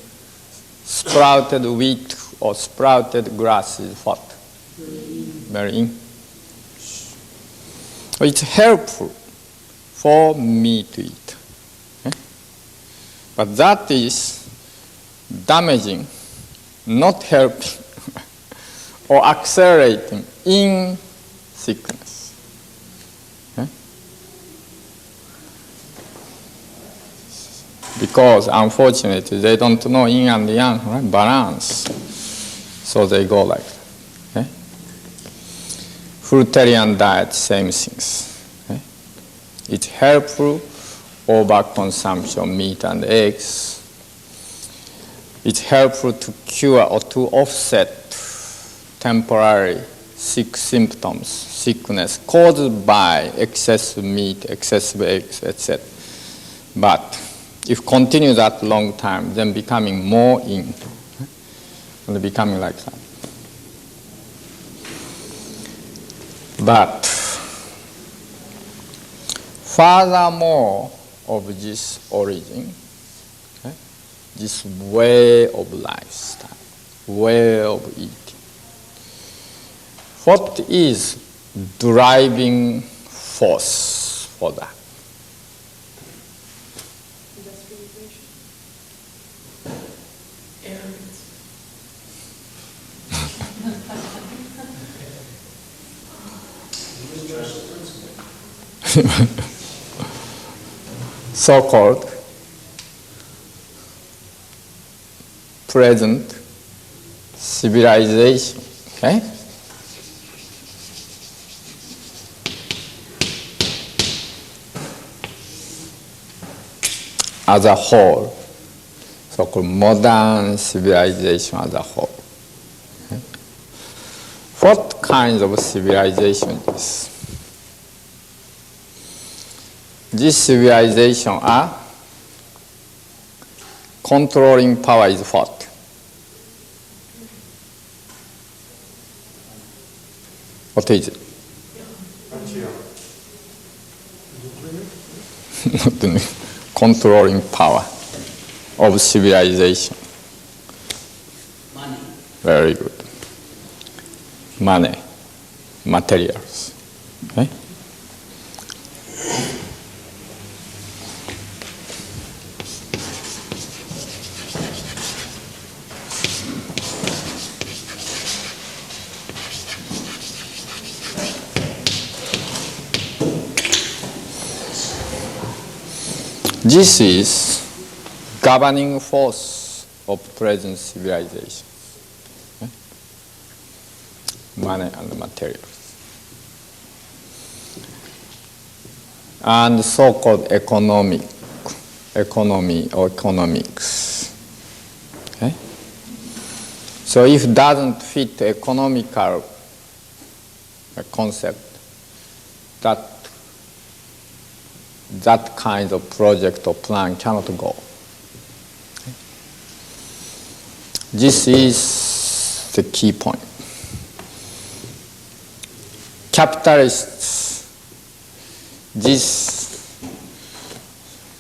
Sprouted wheat or sprouted grass is what? Very in. It's helpful for me to eat. Okay? But that is damaging, not helping, or accelerating in sickness. Okay? Because unfortunately they don't know yin and yang, right? Balance. So they go like that. Okay? Fruitarian diet, same things. Okay? It's helpful overconsumption of meat and eggs. It's helpful to cure or to offset temporary symptoms, sickness caused by excessive meat, excessive eggs, etc. But if continue that long time, then becoming more in, and becoming like that. But furthermore of this origin, okay, this way of lifestyle, way of eating, what is driving force for that? So-called present civilization, okay? As a whole, so-called modern civilization as a whole. Okay? What kinds of civilization is this? This civilization are controlling power is what? What is it? Controlling power of civilization. Money. Very good. Money, materials. Okay? This is governing force of present civilization. Okay? Money and materials. And so-called economy or economics. Okay? So if it doesn't fit economical concept, that kind of project or plan cannot go. Okay? This is the key point. Capitalists, this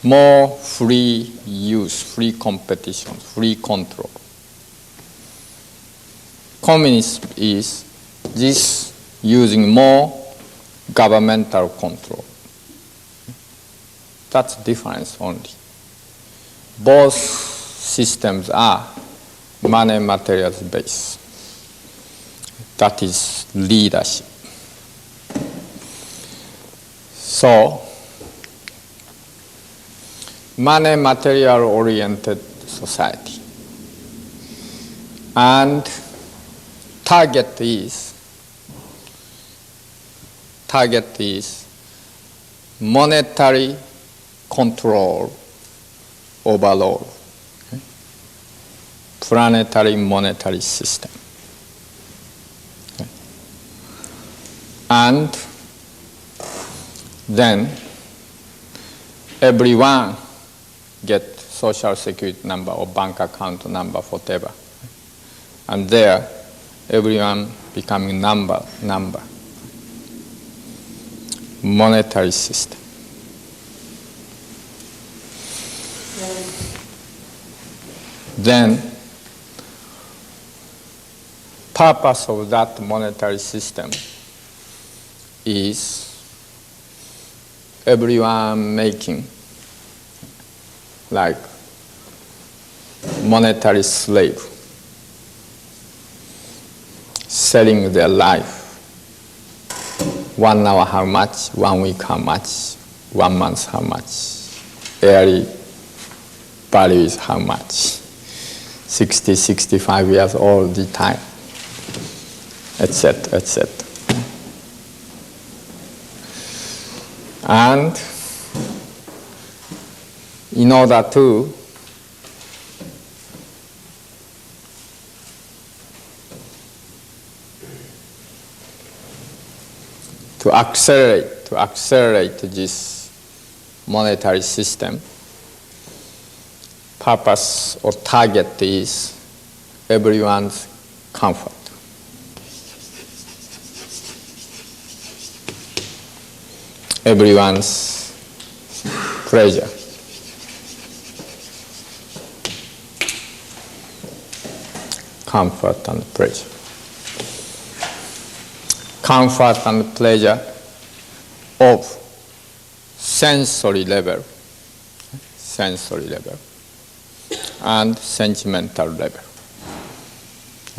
more free use, free competition, free control. Communist is this using more governmental control. That's the difference only. Both systems are money materials based. That is leadership. So, money material oriented society. And target is monetary control overall planetary monetary system. And then everyone get social security number or bank account number, whatever. And there, everyone becoming number. Monetary system. Then, purpose of that monetary system is everyone making like monetary slave, selling their life. 1 hour how much, 1 week how much, 1 month how much, yearly value is how much, 60, 65 years all the time, etc., etc. And in order to accelerate this monetary system, purpose or target is everyone's comfort. Everyone's pleasure. Comfort and pleasure. Comfort and pleasure of sensory level and sentimental level.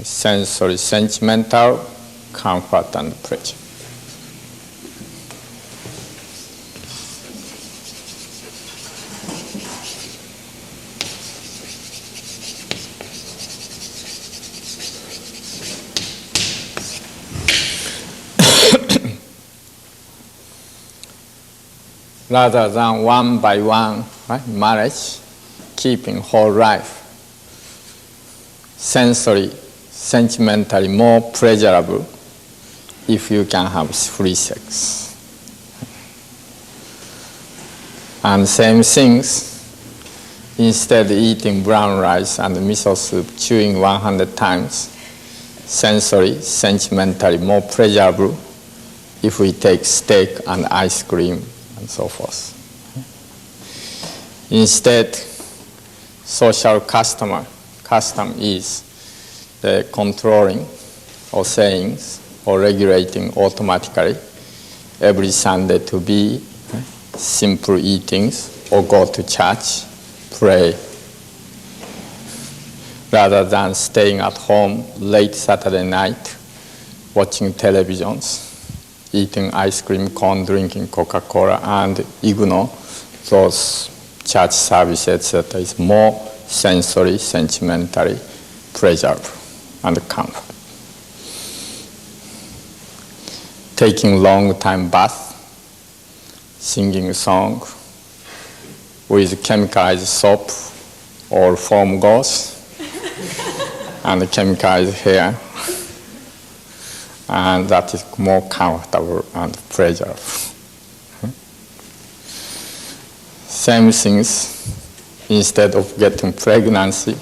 Sensory, sentimental, comfort and pleasure. Rather than one by one, right, marriage, keeping whole life, sensory, sentimentally more pleasurable if you can have free sex. And same things, instead eating brown rice and miso soup, chewing 100 times, sensory, sentimentally more pleasurable if we take steak and ice cream and so forth. Instead, social custom is the controlling or saying or regulating automatically every Sunday to be simple eatings or go to church, pray, rather than staying at home late Saturday night, watching televisions, eating ice cream cone, drinking Coca-Cola, and ignore those church services, etc. is more sensory, sentimentally pleasurable and comfort. Taking long time bath, singing song with chemicalized soap or foam gauze and chemicalized hair. And that is more comfortable and pleasurable. Same things, instead of getting pregnancy,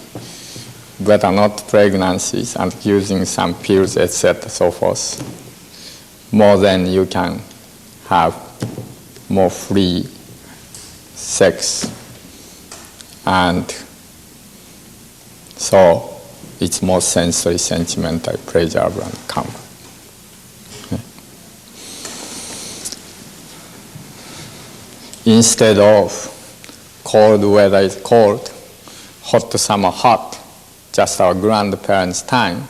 better not pregnancies and using some pills, etc., so forth. More than you can have more free sex. And so it's more sensory, sentimental, pleasurable, and comfort. Instead of cold weather is cold, hot summer hot, just our grandparents' time,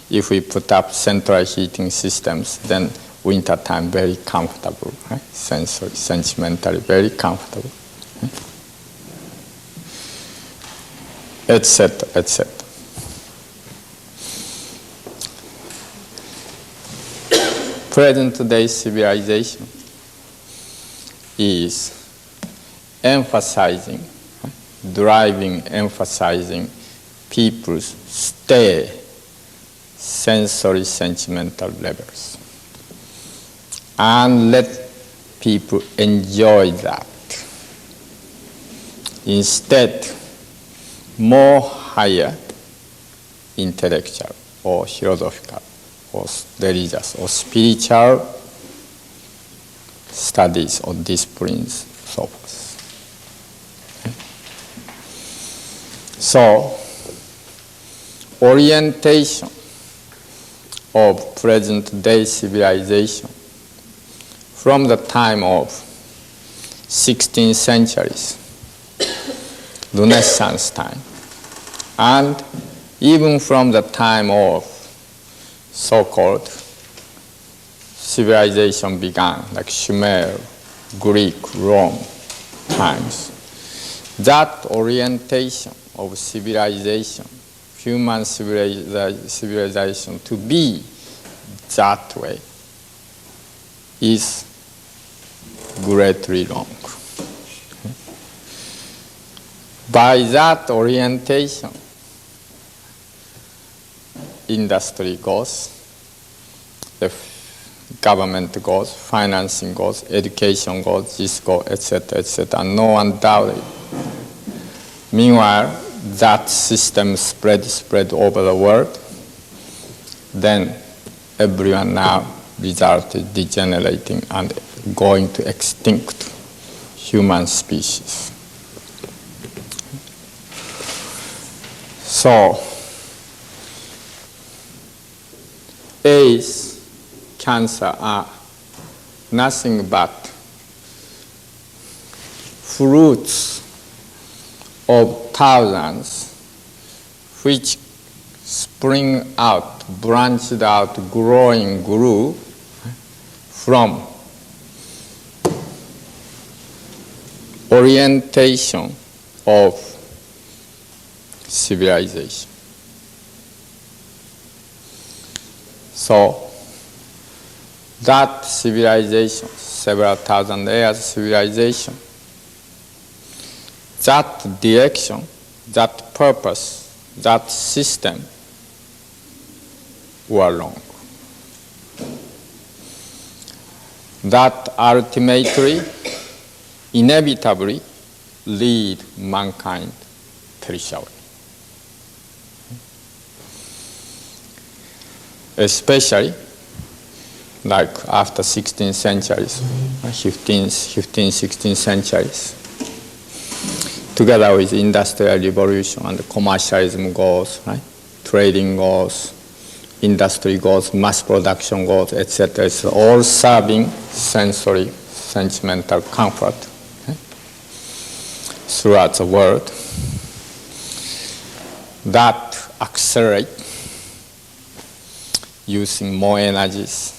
if we put up central heating systems, then winter time very comfortable, right? Sensory, sentimentally very comfortable, etc., etc. Present day civilization is emphasizing driving, emphasizing people's stay sensory sentimental levels and let people enjoy that. Instead, more higher intellectual or philosophical or religious or spiritual studies or disciplines, so forth. So, orientation of present-day civilization from the time of 16th centuries, Renaissance time, and even from the time of so-called civilization began, like Sumer, Greek, Rome times, that orientation of civilization, human civilization to be that way is greatly wrong. By that orientation, industry goes, the government goes, financing goes, education goes, this goes, etc., no one doubted. Meanwhile, that system spread over the world, then everyone now resulted degenerating and going to extinct human species. So, AIDS, cancer are nothing but fruits of thousands which spring out, branched out, grew from orientation of civilization. So that civilization, several thousand years civilization, that direction, that purpose, that system were wrong. That ultimately, inevitably, lead mankind perishable. Especially like after 16th centuries, 15th, 16th centuries, together with industrial revolution and commercialism goes, right? Trading goes, industry goes, mass production goes, etc. It's all serving sensory, sentimental comfort, okay, throughout the world. That accelerate using more energies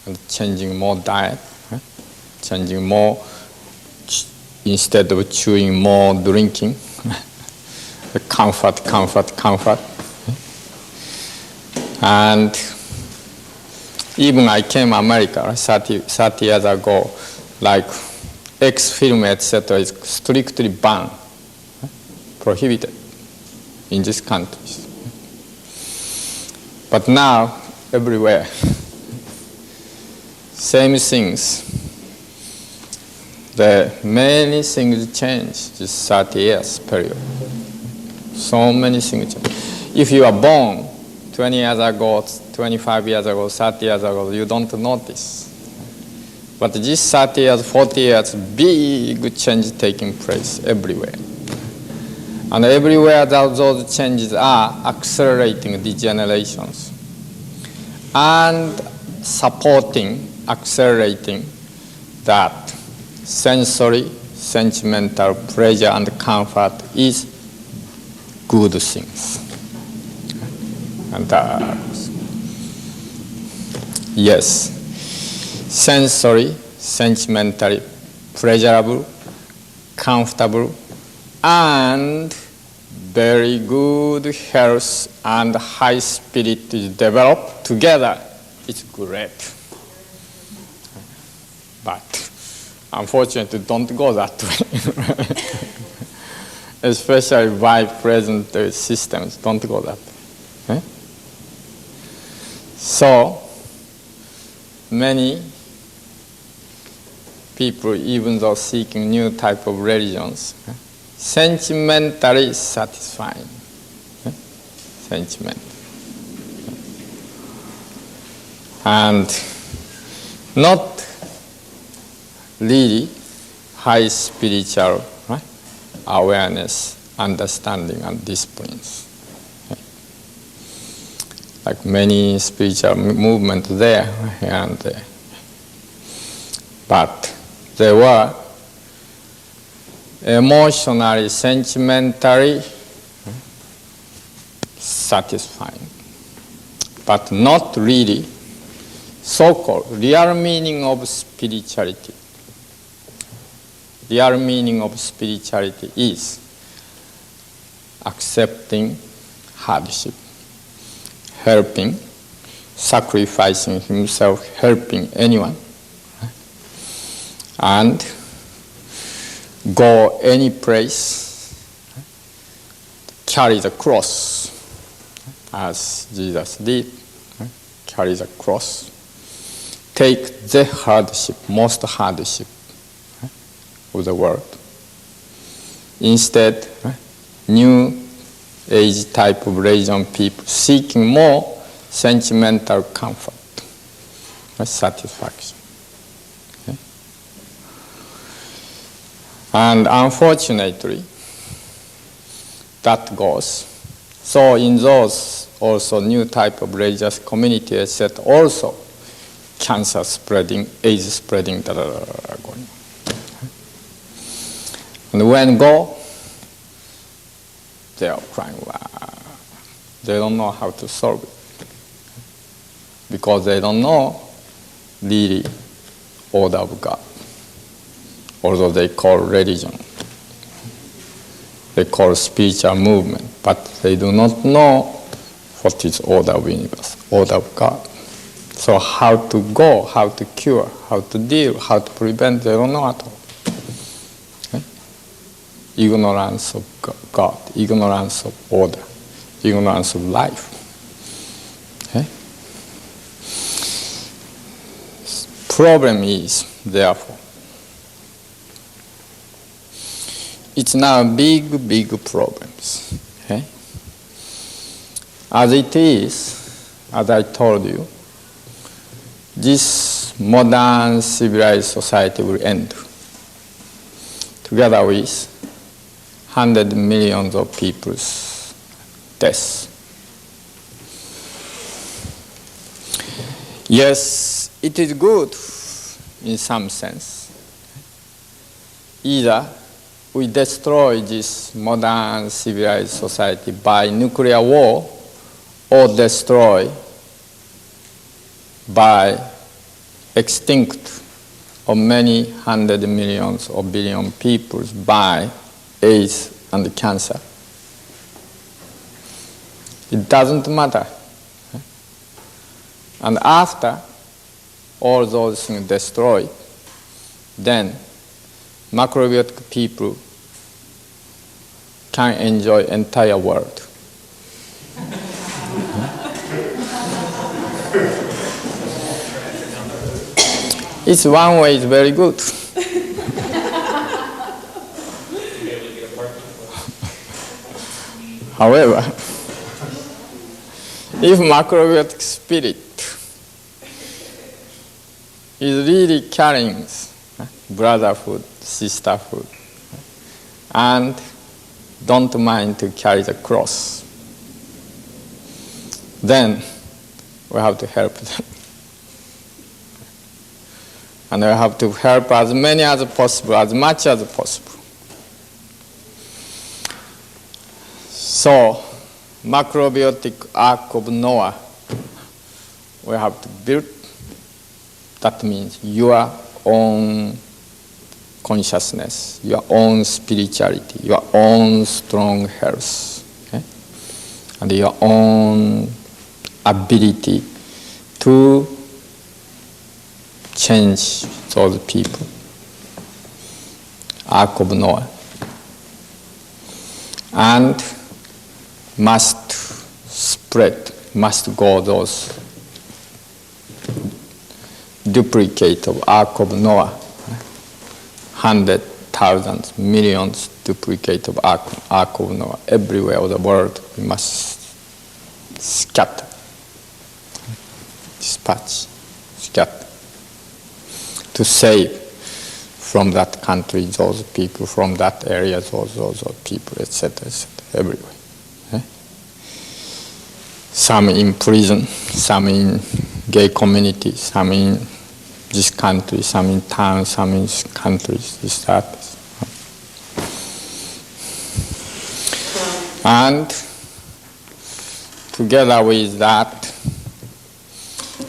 and changing more diet, right? Changing more, instead of chewing more, drinking. comfort. And even I came to America 30 years ago, like X-film, etc. is strictly banned, prohibited in these countries. But now, everywhere, same things. Many things change this 30 years period. So many things change. If you are born 20 years ago, 25 years ago, 30 years ago, you don't notice. But this 30 years, 40 years, big change taking place everywhere. And everywhere those changes are accelerating degenerations and supporting, accelerating that sensory, sentimental pleasure and comfort is good things. And yes, sensory, sentimentally pleasurable, comfortable, and very good health and high spirit is developed together. It's great. But unfortunately, don't go that way. especially by present systems, don't go that way. So, many people, even though seeking new type of religions, sentimentally satisfying. Sentiment. And not really high spiritual awareness, understanding, and disciplines. Like many spiritual movements there and there. But they were emotionally, sentimentally satisfying, but not really so-called real meaning of spirituality. Real meaning of spirituality is accepting hardship, helping, sacrificing himself, helping anyone, and go any place, carry the cross, as Jesus did, carry the cross, take the hardship, most hardship of the world. Instead, new age type of religion people seeking more sentimental comfort, satisfaction. And unfortunately, that goes. So in those also new type of religious community, etc., also cancer spreading, AIDS spreading, going. And when go, they are crying. Wow. They don't know how to solve it because they don't know really order of God. Although they call religion, they call spiritual movement, but they do not know what is order of universe, order of God. So how to go, how to cure, how to deal, how to prevent, they don't know at all. Okay? Ignorance of God, ignorance of order, ignorance of life. Okay? Problem is, therefore, it's now big problems. Okay? As it is, as I told you, this modern civilized society will end together with 100 millions of people's deaths. Yes, it is good in some sense. Either we destroy this modern civilized society by nuclear war or destroy by extinct of many 100 millions or billion people by AIDS and cancer. It doesn't matter. And after all those things destroyed, then macrobiotic people can enjoy entire world. It's one way, it's very good. However, if macrobiotic spirit is really carrying brotherhood, sisterhood, and don't mind to carry the cross, then we have to help them. And we have to help as many as possible, as much as possible. So, macrobiotic Ark of Noah, we have to build. That means your own consciousness, your own spirituality, your own strong health, okay? And your own ability to change those people. Ark of Noah. and must spread, must go those duplicate of Ark of Noah, 100,000 millions duplicate of Ark of Noah everywhere in the world. We must scatter, dispatch, scatter, to save from that country those people, from that area those people, etc., everywhere. Some in prison, some in gay community, some in this country, some in town, some in countries, this, that. And together with that,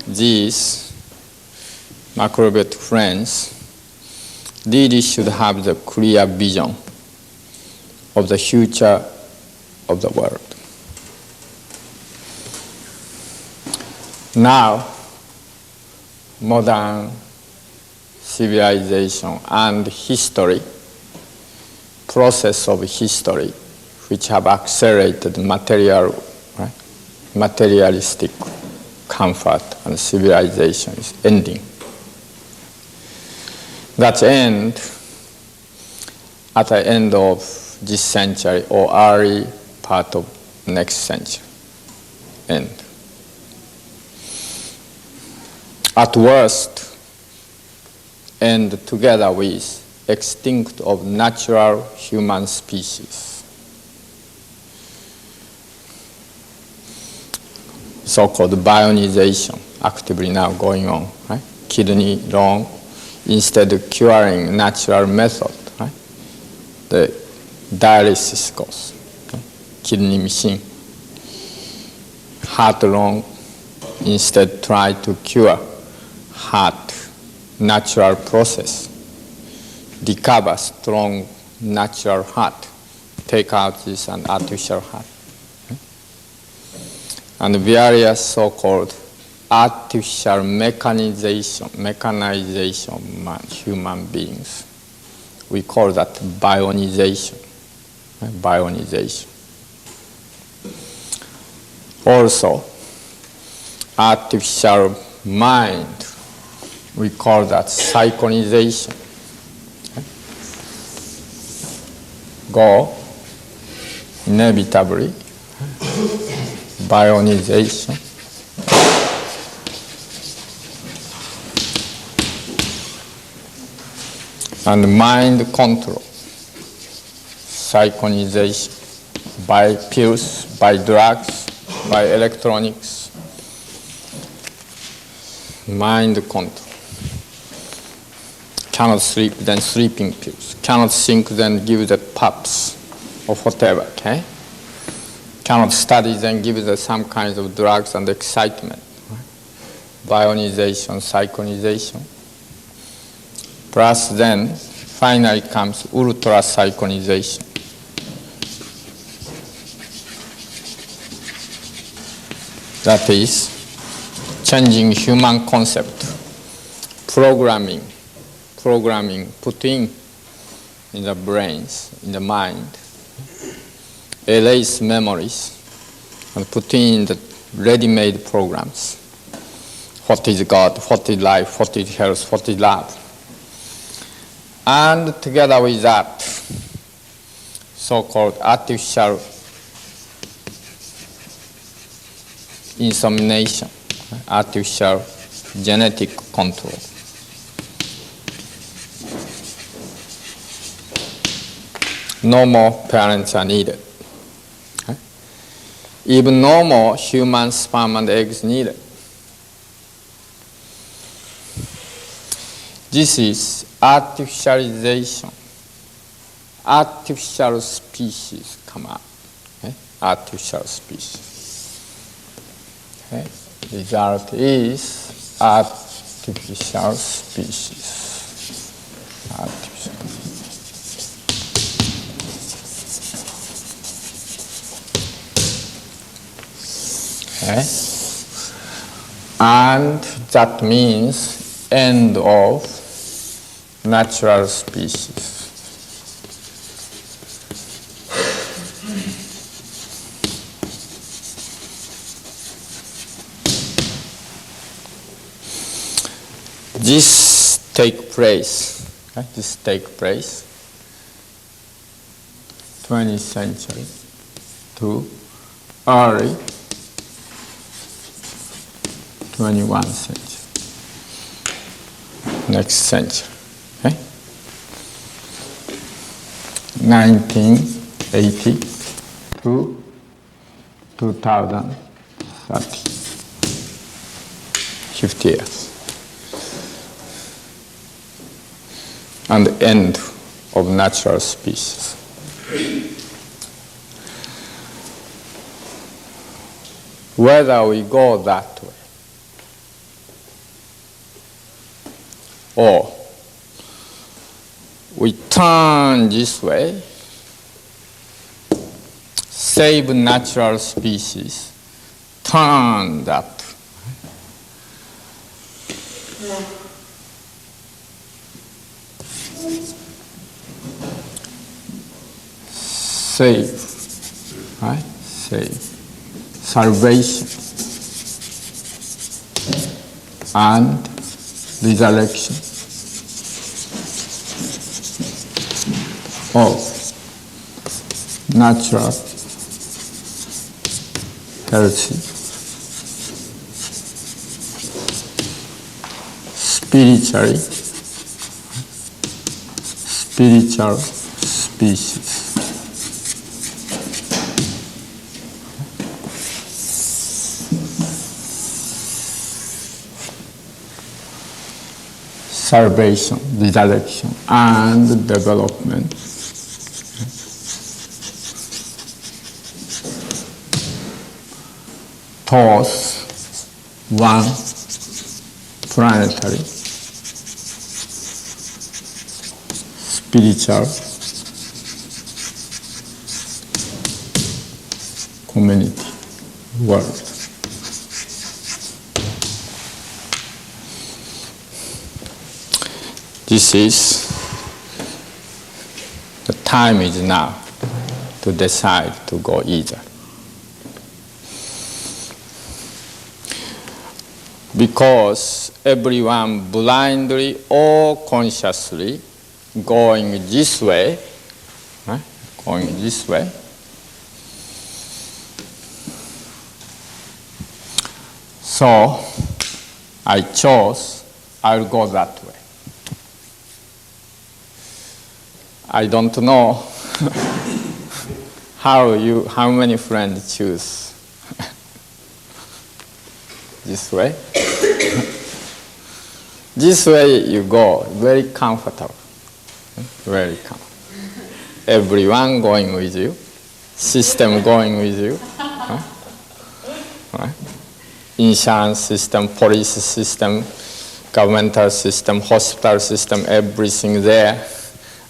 these macrobiotic friends really should have the clear vision of the future of the world. Now, modern civilization and history, process of history, which have accelerated materialistic comfort and civilization is ending. That end, at the end of this century or early part of next century, end. At worst, end together with extinct of natural human species. So-called bionization actively now going on, right? Kidney, lung, instead of curing natural method, right? The dialysis goes, okay? Kidney machine. Heart, lung, instead try to cure heart, natural process, recover strong natural heart, take out this an artificial heart. And various so-called artificial mechanization of human beings. We call that bionization. Bionization. Also, artificial mind, we call that psychonization. Go inevitably, bionization. And mind control, psychonization, by pills, by drugs, by electronics, mind control. Cannot sleep, then sleeping pills. Cannot think, then give the pups or whatever, okay? Cannot study, then give the some kinds of drugs and excitement. Bionization, psychonization. Plus then, finally comes ultra psychonization. That is, changing human concept, programming, putting in the brains, in the mind, erase memories, and putting in the ready-made programs. What is God, what is life, what is health, what is love. And together with that, so-called artificial insemination, artificial genetic control. No more parents are needed. Even no more human sperm and eggs needed. This is artificialization. Artificial species come up. Okay? Artificial species. Okay? Result is artificial species. Artificial. Okay? And that means end of natural species. This take place, okay? This take place 20th century to early 21st century, next century, okay? 1980 to 2030, 50 years. And the end of natural species. Whether we go that way or we turn this way, save natural species, turn that way. Save, right? Save. Salvation and resurrection of natural, healthy, spiritual species. Salvation, resurrection, and development. Towards one planetary, spiritual community world. This is, the time is now to decide to go either. Because everyone blindly or consciously going this way, right? Going this way, so I chose, I'll go that way. I don't know how many friends choose this way. This way you go, very comfortable, very comfortable. Everyone going with you, system going with you, right? Insurance system, police system, governmental system, hospital system, everything there.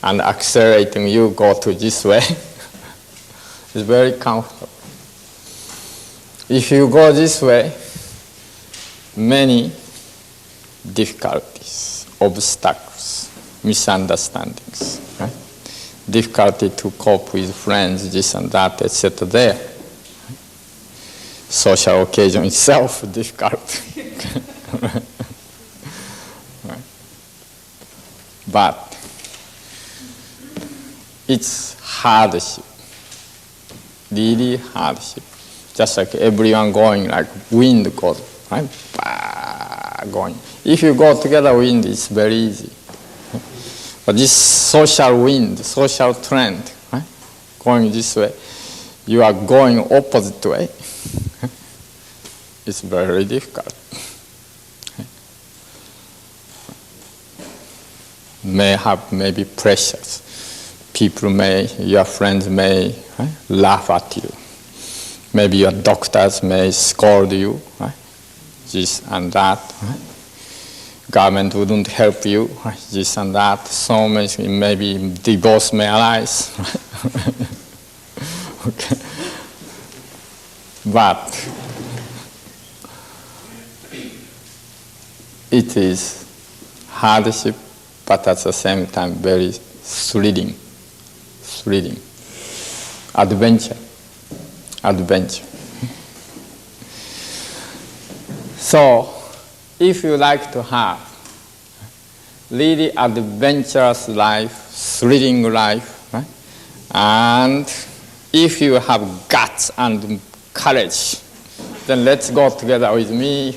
And accelerating you go to this way. It's very comfortable. If you go this way, many difficulties, obstacles, misunderstandings, right? Difficulty to cope with friends, this and that, etc. there. Social occasion itself difficult. Right? But it's hardship, really hardship. Just like everyone going like wind goes, right? Going. If you go together wind, it's very easy. But this social wind, social trend, right? Going this way, you are going opposite way. It's very difficult. May have maybe pressures. People your friends may laugh at you. Maybe your doctors may scold you, right? This and that. Right? Government wouldn't help you, right? This and that. So many, maybe divorce may arise. Right? Okay. But it is hardship, but at the same time very thrilling. Adventure. So, if you like to have really adventurous life, thrilling life, right? And if you have guts and courage, then let's go together with me.